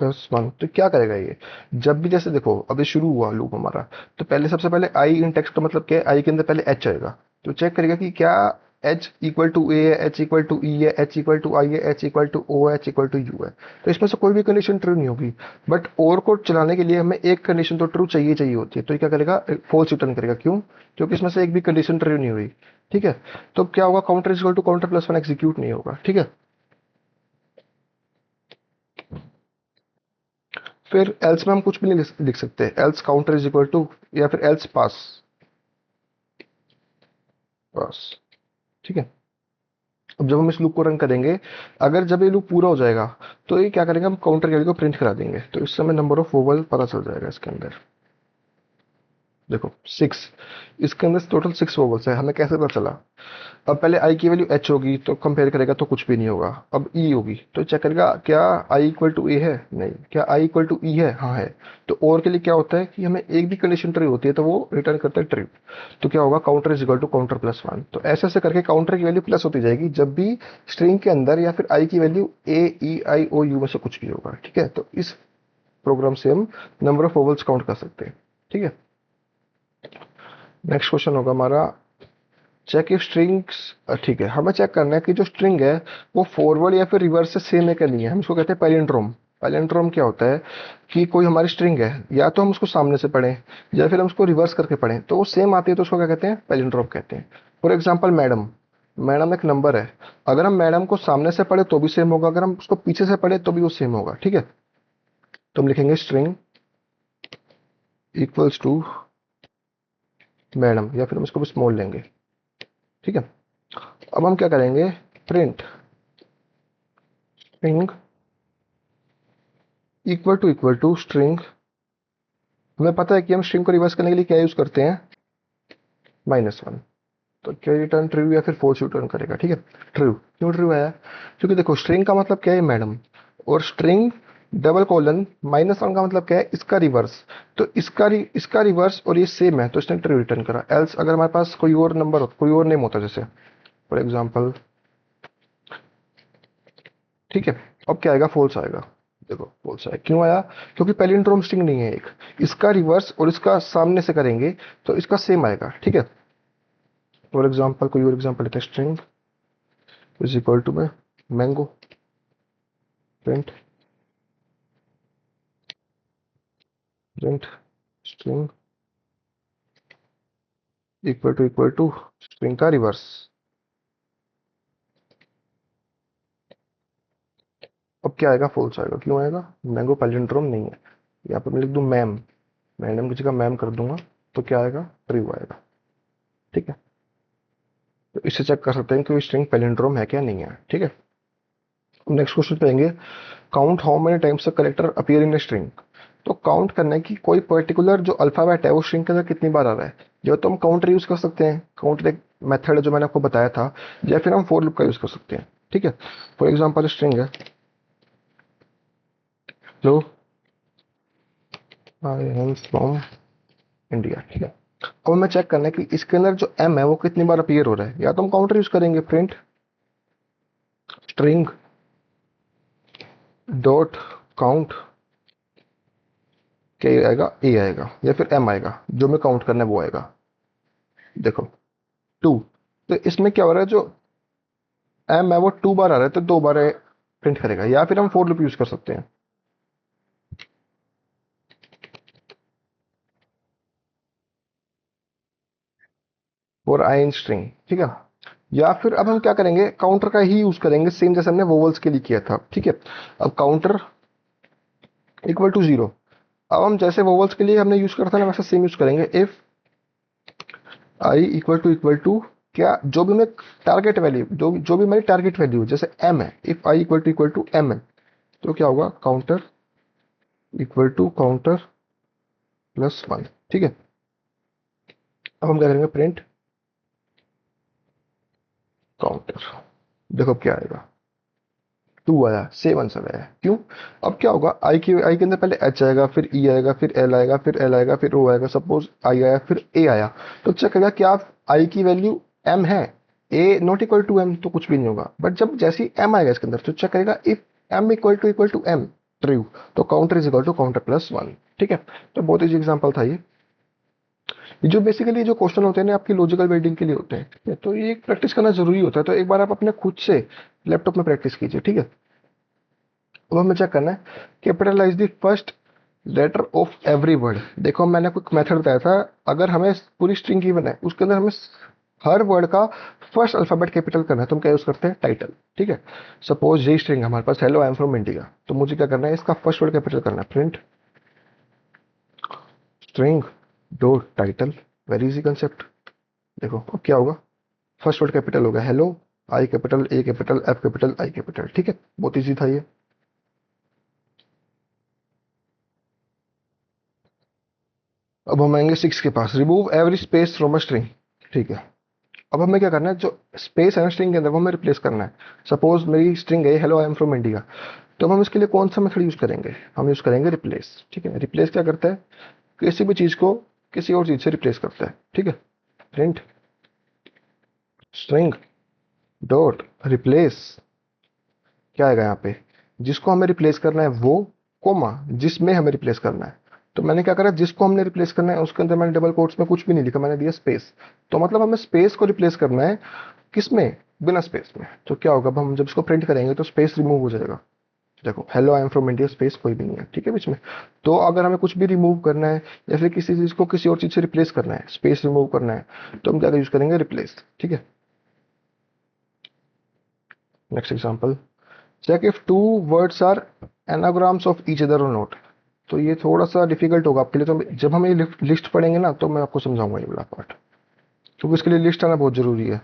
+1। तो क्या करेगा ये, जब भी, जैसे देखो अभी शुरू हुआ लूप हमारा, तो पहले सबसे पहले आई इन टेक्स्ट का मतलब क्या है, आई के अंदर पहले एच आएगा, तो चेक करेगा कि क्या एच इक्वल टू ए है, एच इक्वल टू ई है, एच इक्वल टू आई है, एच इक्वल टू ओ है, एच इक्वल टू यू है। तो इसमें से कोई भी कंडीशन ट्रू नहीं होगी, बट और को चलाने के लिए हमें एक कंडीशन तो ट्रू चाहिए चाहिए होती है, तो ये क्या करेगा, फॉल्स रिटर्न करेगा, क्यों, क्योंकि इसमें से एक भी कंडीशन ट्रू नहीं हुई, ठीक है। तो क्या होगा, counter is equal to counter +1 execute नहीं होगा, ठीक है। फिर एल्स में हम कुछ भी नहीं लिख सकते, else counter is equal to, या फिर एल्स पास, पास, ठीक है। अब जब हम इस लूप को रन करेंगे, अगर जब ये लूप पूरा हो जाएगा तो ये क्या करेंगे, हम काउंटर वैल्यू को प्रिंट करा देंगे, तो इस समय नंबर ऑफ वोवल पता चल जाएगा इसके अंदर। देखो 6, इसके अंदर टोटल 6 वोवल्स है, हमें कैसे पता चला? अब पहले आई की वैल्यू एच होगी तो कंपेयर करेगा तो कुछ भी नहीं होगा। अब ई होगी तो चेक करेगा क्या आई इक्वल टू ए है, नहीं। क्या आई इक्वल टू ई है, हाँ है। तो और के लिए क्या होता है कि हमें एक भी कंडीशन ट्रू होती है तो वो रिटर्न करता है ट्रू। तो क्या होगा, counter is equal to counter plus one. तो ऐसे ऐसे करके काउंटर की वैल्यू प्लस होती जाएगी जब भी स्ट्रिंग के अंदर या फिर आई की value A E I O you में से कुछ भी होगा। ठीक है, तो इस प्रोग्राम से हम नंबर ऑफ वोवल्स काउंट कर सकते हैं। ठीक है, नेक्स्ट क्वेश्चन होगा हमारा चेक इफ स्ट्रिंग्स। ठीक है, हमें चेक करना है कि जो स्ट्रिंग है वो फॉरवर्ड या फिर रिवर्स से सेम है क्या नहीं है। हम इसको कहते हैं पैलिंड्रोम। पैलिंड्रोम क्या होता है कि कोई हमारी स्ट्रिंग है, या तो हम उसको सामने से पढ़ें या फिर हम उसको रिवर्स करके पढ़ें, तो वो सेम आती है तो उसको क्या कहते हैं, पैलिंड्रोम कहते हैं। फॉर एग्जाम्पल मैडम, मैडम एक नंबर है, अगर हम मैडम को सामने से पढ़े तो भी सेम होगा, अगर हम उसको पीछे से पढ़े तो भी वो सेम होगा। ठीक है, तो हम लिखेंगे स्ट्रिंग इक्वल्स टू मैडम, या फिर हम इसको भी स्मॉल लेंगे। ठीक है, अब हम क्या करेंगे, print string equal to string. हमें पता है कि हम स्ट्रिंग को रिवर्स करने के लिए क्या यूज करते हैं, -1। तो क्या रिटर्न ट्रू या फिर फोल्स रिटर्न करेगा। ठीक है, ट्रू। क्यों ट्रू आया, क्योंकि देखो स्ट्रिंग का मतलब क्या है, मैडम, और स्ट्रिंग डबल कॉलन -1 का मतलब क्या है, इसका रिवर्स। तो इसका रिवर्स और ये सेम है तो इसने ट्रू रिटर्न करा। एल्स अगर हमारे पास कोई और नंबर हो, कोई और नेम होता जैसे फॉर एग्जाम्पल, ठीक है, अब क्या आएगा, फॉल्स आएगा। देखो फॉल्स आया, क्यों आया, क्योंकि पैलिंड्रोम स्ट्रिंग नहीं है एक, इसका रिवर्स और इसका सामने से करेंगे तो इसका सेम आएगा। ठीक है, फॉर एग्जाम्पल कोई और एग्जाम्पल लेते हैं, स्ट्रिंग इज इक्वल टू में mango, print print string equal to string का रिवर्स। अब क्या आएगा, फॉल्स आएगा। क्यों आएगा, मैंगो पैलिंड्रोम नहीं है। यहाँ पर मैं लिख दूं मैम, मैडम की जगह मैम कर दूंगा, तो क्या आएगा, ट्रू आएगा। ठीक है, तो इससे चेक कर सकते हैं कि स्ट्रिंग पैलिंड्रोम है क्या नहीं है। ठीक है, नेक्स्ट क्वेश्चन पे आएंगे, count how many times a character appear in a string. तो काउंट करना है कि कोई पर्टिकुलर जो अल्फाबेट है वो स्ट्रिंग के अंदर कितनी बार आ रहा है। या तो हम काउंटर यूज कर सकते हैं, काउंटर एक मेथड है जो मैंने आपको बताया था, या फिर हम फॉर लूप का यूज कर सकते हैं। ठीक है, फॉर एग्जांपल स्ट्रिंग है लो आई एम फ्रॉम इंडिया। ठीक है, अब हमें चेक करना है कि इसके अंदर जो एम है वो कितनी बार अपीयर हो रहा है। या तो हम काउंटर यूज करेंगे, प्रिंट स्ट्रिंग डॉट काउंट, क्या आएगा, ए आएगा, या फिर एम आएगा, जो हमें काउंट करना है वो आएगा। देखो 2, तो इसमें क्या हो रहा है, जो एम है वो 2 बार आ रहा है तो 2 बार प्रिंट करेगा। या फिर हम फॉर लूप यूज कर सकते हैं, फॉर आई इन स्ट्रिंग। ठीक है, या फिर अब हम क्या करेंगे, काउंटर का ही यूज करेंगे, सेम जैसे हमने वोवल्स के लिए किया था। ठीक है, अब काउंटर इक्वल टू 0। अब हम जैसे वोवल्स के लिए हमने यूज करता था ना, वैसे सेम यूज करेंगे। इफ आई इक्वल टू क्या, जो भी मैं टारगेट वैल्यू, जो भी हमारी टारगेट वैल्यू जैसे एम है, if I equal to M है, तो क्या होगा, counter equal to counter plus 1। ठीक है, अब हम क्या करेंगे, प्रिंट काउंटर। देखो अब क्या आएगा, 2 आया, सेम आंसर आया। क्यों, अब क्या होगा, आई के अंदर पहले एच आएगा, फिर ई आएगा, फिर एल आएगा, फिर एल आएगा, फिर ओ आएगा। सपोज आई आया फिर ए आया, तो चेक करेगा क्या आई की वैल्यू एम है, ए नॉट इक्वल टू एम तो कुछ भी नहीं होगा। बट जब जैसे ही एम आएगा इसके अंदर तो चेक करेगा if M equal to M, true, तो counter is equal to counter plus 1। ठीक है, तो बहुत ईजी एग्जाम्पल था ये। जो बेसिकली जो क्वेश्चन होते हैं ना आपकी लॉजिकल बिल्डिंग के लिए होते हैं, ठीक है? तो ये प्रैक्टिस करना जरूरी होता है, तो एक बार आप अपने खुद से लैपटॉप में प्रैक्टिस कीजिए। ठीक है, अब हमें चेक करना है, capitalise the first letter of every word. देखो मैंने कुछ मेथड बताया था, अगर हमें पूरी स्ट्रिंग गिवन है उसके अंदर हमें हर वर्ड का फर्स्ट अल्फाबेट कैपिटल करना है, तो हम क्या यूज करते हैं, टाइटल। ठीक है, सपोज ये स्ट्रिंग हमारे पास, hello I am from India, तो मुझे क्या करना है, इसका फर्स्ट वर्ड कैपिटल करना है, print string dot title. Very easy concept. देखो अब क्या होगा, फर्स्ट वर्ड कैपिटल होगा हेलो, आई कैपिटल, ए कैपिटल, एफ कैपिटल, आई कैपिटल। ठीक है, बहुत ईजी था ये। अब हम आएंगे 6 के पास, remove every space from a string. ठीक है, अब हमें क्या करना है, जो स्पेस है ना स्ट्रिंग के अंदर वो हमें रिप्लेस करना है। सपोज मेरी स्ट्रिंग है hello I am from India, तो हम इसके लिए कौन सा मेथड यूज करेंगे, हम यूज करेंगे रिप्लेस। ठीक है, रिप्लेस क्या करता है, किसी भी चीज को किसी और चीज से रिप्लेस करता है। ठीक है, प्रिंट स्ट्रिंग डॉट रिप्लेस, क्या आएगा यहाँ पे, जिसको हमें रिप्लेस करना है वो, कोमा जिसमें हमें रिप्लेस करना है। तो मैंने क्या करा, जिसको हमने रिप्लेस करना है उसके अंदर मैंने डबल कोट्स में कुछ भी नहीं लिखा, मैंने दिया स्पेस। तो मतलब हमें स्पेस को रिप्लेस करना है, किसमें, बिना स्पेस में। तो क्या होगा, अब हम जब इसको प्रिंट करेंगे तो स्पेस रिमूव हो जाएगा। देखो hello I am from India, space कोई भी नहीं है, ठीक है, बीच में। तो अगर हमें कुछ भी रिमूव करना है या फिर किसी चीज को किसी और चीज से रिप्लेस करना है, स्पेस रिमूव करना है, तो हम क्या यूज करेंगे, रिप्लेस। ठीक है, next example, check if two words are anagrams of each other और नॉट। तो ये थोड़ा सा डिफिकल्ट होगा आपके लिए, तो जब हम ये लिस्ट पढ़ेंगे ना तो मैं आपको समझाऊंगा ये वाला पार्ट, क्योंकि इसके लिए लिस्ट आना बहुत जरूरी है।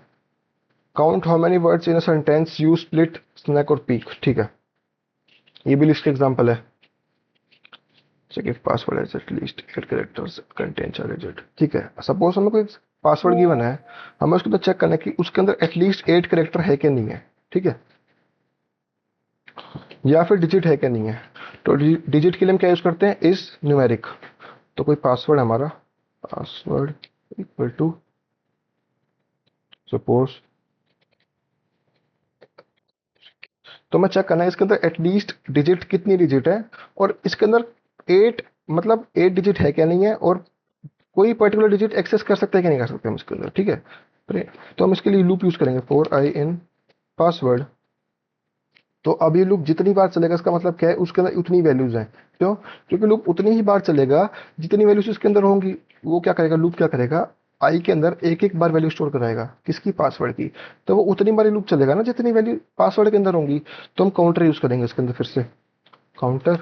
Count how many words in a sentence you split snake और पीक। ठीक है, ये भी लिस्ट का एग्जांपल है। Check if password has at least 8 characters contents are digit. ठीक है, सपोज हमें कोई पासवर्ड गिवन है, हमें उसको तो चेक करना है कि उसके अंदर एटलीस्ट 8 कैरेक्टर है कि नहीं है। ठीक है, या फिर डिजिट है कि नहीं है। तो डिजिट के लिए हम क्या यूज करते हैं, इज न्यूमेरिक। तो कोई पासवर्ड हमारा, पासवर्ड इक्वल टू सपोज, तो मैं चेक करना है इसके अंदर एटलीस्ट डिजिट कितनी डिजिट है, और इसके अंदर 8 मतलब 8 डिजिट है क्या नहीं है, और कोई पर्टिकुलर डिजिट एक्सेस कर सकते हैं कि नहीं कर सकते हम इसके अंदर। ठीक है, तो हम इसके लिए लूप यूज करेंगे, फॉर आई इन पासवर्ड। तो अब ये लूप जितनी बार चलेगा इसका मतलब क्या है, उसके अंदर उतनी वैल्यूज हैं। क्यों, क्योंकि लूप उतनी ही बार चलेगा जितनी वैल्यूज इसके अंदर होंगी। वो क्या करेगा, लूप क्या करेगा, आई के अंदर एक एक बार वैल्यू स्टोर कराएगा, किसकी, पासवर्ड की। तो वो उतनी बार लूप चलेगा ना जितनी वैल्यू पासवर्ड के अंदर होंगी। तो हम काउंटर यूज करेंगे इसके अंदर, फिर से काउंटर।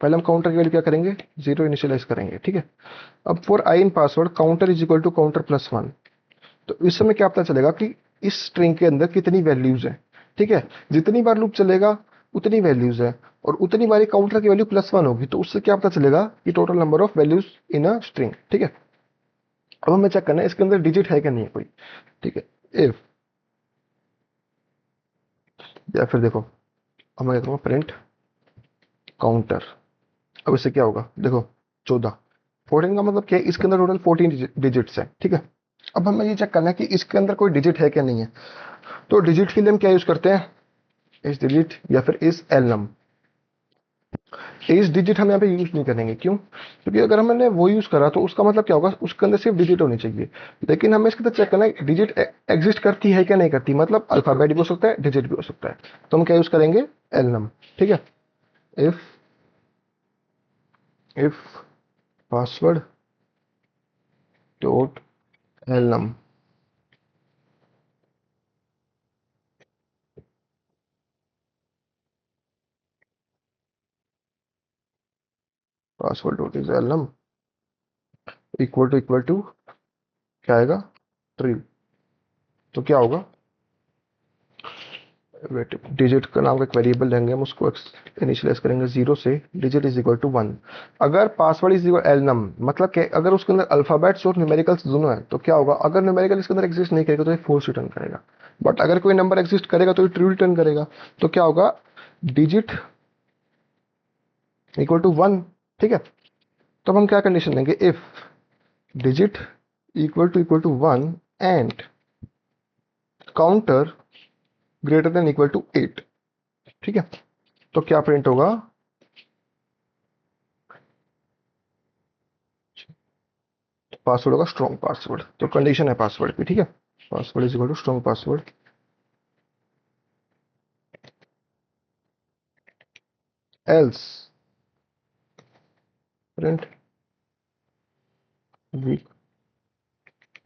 पहले हम काउंटर की वैल्यू क्या करेंगे, 0 इनिशियलाइज करेंगे। ठीक है, अब for I in password counter is equal to counter plus 1। तो इस समय क्या पता चलेगा कि इस स्ट्रिंग के अंदर कितनी वैल्यूज हैं। ठीक है, जितनी बार लूप चलेगा उतनी वैल्यूज है, और उतनी बार काउंटर की वैल्यू +1 होगी, तो उससे क्या पता चलेगा कि total number of values in a string. ठीक है, अब हमें चेक करना है इसके अंदर डिजिट है क्या नहीं है कोई। ठीक है, इफ, या फिर देखो अब मैं कहता हूँ प्रिंट काउंटर। अब इससे क्या होगा, देखो 14, 14 का मतलब क्या है, इसके अंदर टोटल 14 डिजिट्स है। ठीक है, अब हमें ये चेक करना है कि इसके अंदर कोई डिजिट है क्या नहीं है। तो डिजिट के लिए हम क्या यूज करते हैं, इस डिजिट या फिर इस एलनम। इस डिजिट हम यहाँ पे यूज नहीं करेंगे, क्यों, क्योंकि अगर हमने वो यूज करा तो उसका मतलब क्या होगा, उसके अंदर सिर्फ डिजिट होनी चाहिए। लेकिन हमें इसके अंदर चेक करना है डिजिट एग्जिस्ट करती है क्या नहीं करती, मतलब अल्फाबेट भी हो सकता है डिजिट भी हो सकता है। तो हम क्या यूज करेंगे, एलनम। ठीक है, if if password dot alnum, password dot is alnum equal to क्या आएगा, ट्रू। तो क्या होगा, वेट, डिजिट का नाम का एक वेरिएबल लेंगे हम, उसको इनिशियलाइज करेंगे 0 से, डिजिट इज इक्वल टू 1। अगर पासवर्ड इज इक्वल एलनम मतलब क्या, अगर उसके अंदर अल्फाबेट्स और न्यूमेरिकल्स दोनों है तो क्या होगा, अगर न्यूमेरिकल इसके अंदर एग्जिस्ट नहीं करेगा तो ये फॉल्स रिटर्न करेगा। बट अगर कोई नंबर एग्जिस्ट करेगा तो ये ट्रू रिटर्न करेगा। तो क्या होगा, डिजिट इक्वल टू 1। ठीक है, तो अब हम क्या कंडीशन लेंगे, if digit equal to 1 and counter greater than equal to 8। ठीक है, तो क्या प्रिंट होगा, पासवर्ड होगा स्ट्रॉन्ग पासवर्ड। तो कंडीशन है पासवर्ड की। ठीक है, password is equal to strong password, else print weak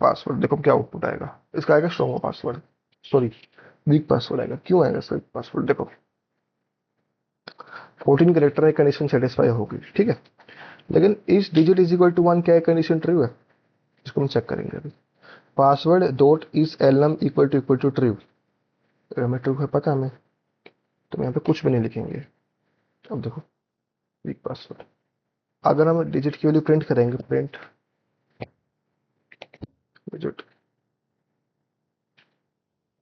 password. देखो क्या आउटपुट आएगा, इसका आएगा strong password, sorry weak password आएगा। क्यों आएगा सर पासवर्ड, देखो 14 कैरेक्टर है, कंडीशन सेटिस्फाई होगी। ठीक है, लेकिन इस डिजिट इज इक्वल टू 1 क्या है, कंडीशन ट्रू है, इसको हम चेक करेंगे अभी। Password dot is alnum equal to true. हमें ट्रू है पता हमें, तो हम यहाँ पे कुछ भी नहीं लिखेंगे। अब देखो वीक पासवर्ड, अगर हम डिजिट की वैल्यू प्रिंट करेंगे, प्रिंट डिजिट,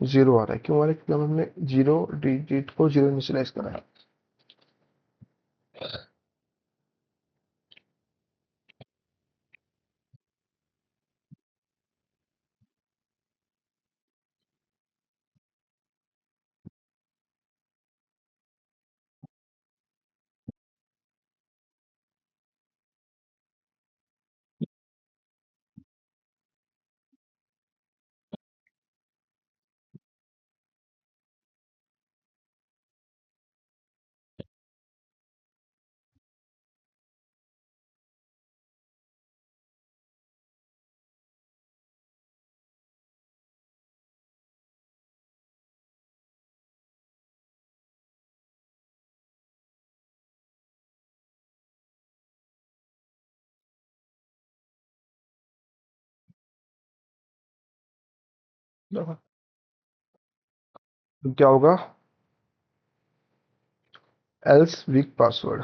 0 आ रहा है। क्यों आ रहा है? क्योंकि हमने जीरो डिजिट को 0 इनिशियलाइज करा है। देखो, तो क्या होगा? Else week password.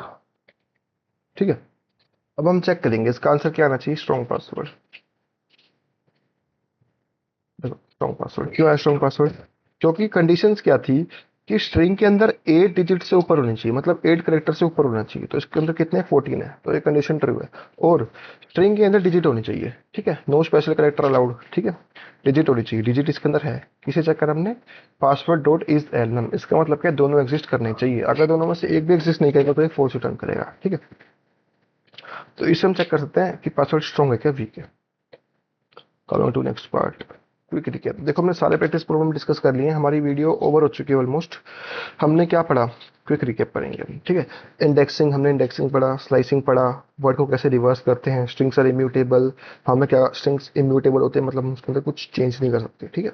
ठीक है, अब हम चेक करेंगे इसका आंसर क्या आना चाहिए। Strong password. देखो स्ट्रॉन्ग पासवर्ड क्यों है स्ट्रॉन्ग पासवर्ड? क्योंकि कंडीशंस क्या थी कि स्ट्रिंग के अंदर 8 डिजिट से ऊपर होनी चाहिए, मतलब 8 करेक्टर से ऊपर होना चाहिए। तो इसके अंदर कितने 14 है, तो ये कंडीशन ट्रू है। और स्ट्रिंग के अंदर डिजिट होनी चाहिए। ठीक है, नो स्पेशल करेक्टर अलाउड। ठीक है, डिजिट होनी चाहिए, डिजिट इसके अंदर है। किसे चेक करा हमने? Password dot is alnum. इसका मतलब क्या, दोनों एग्जिस्ट करने चाहिए। अगर दोनों में से एक भी एग्जिस्ट नहीं करेगा तो एक फॉल्स रिटर्न करेगा। ठीक है, तो इससे हम चेक कर सकते हैं कि पासवर्ड स्ट्रॉन्ग है क्या वीक है। Coming to next part, quick recap. देखो हमने सारे प्रैक्टिस प्रॉब्लम डिस्कस कर लिए हैं, हमारी वीडियो ओवर हो चुकी है ऑलमोस्ट। हमने क्या पढ़ा, क्विक रिकैप करेंगे हम। ठीक है, इंडेक्सिंग, हमने इंडेक्सिंग पढ़ा, स्लाइसिंग पढ़ा, वर्ड को कैसे रिवर्स करते हैं, स्ट्रिंग्स आर इम्यूटेबल। हमें क्या, स्ट्रिंग्स इम्यूटेबल होते हैं मतलब हम उसके अंदर कुछ चेंज नहीं कर सकते। ठीक है,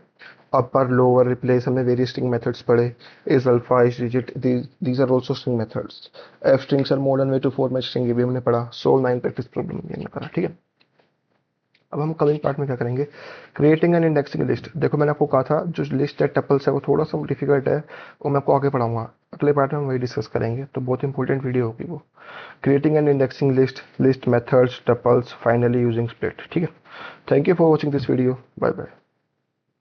अपर लोअर रिप्लेस, हमने वेरियस स्ट्रिंग मेथड्स पढ़े। Is alpha, is digit, these are also string methods. F strings are modern way to format string, ये भी हमने पढ़ा। सोल 9 प्रैक्टिस प्रॉब्लम ये हमने पढ़ा। ठीक है, अब हम कमिंग पार्ट में क्या करेंगे, क्रिएटिंग एंड इंडेक्सिंग लिस्ट। देखो मैंने आपको कहा था जो लिस्ट है टपल्स है वो थोड़ा सा डिफिकल्ट है, वो मैं आपको आगे पढ़ाऊंगा। अगले पार्ट में हम वही डिस्कस करेंगे, तो बहुत इंपॉर्टेंट वीडियो होगी वो। Creating and indexing list, list methods, tuples, finally using split. ठीक है, thank you for watching this video, bye bye.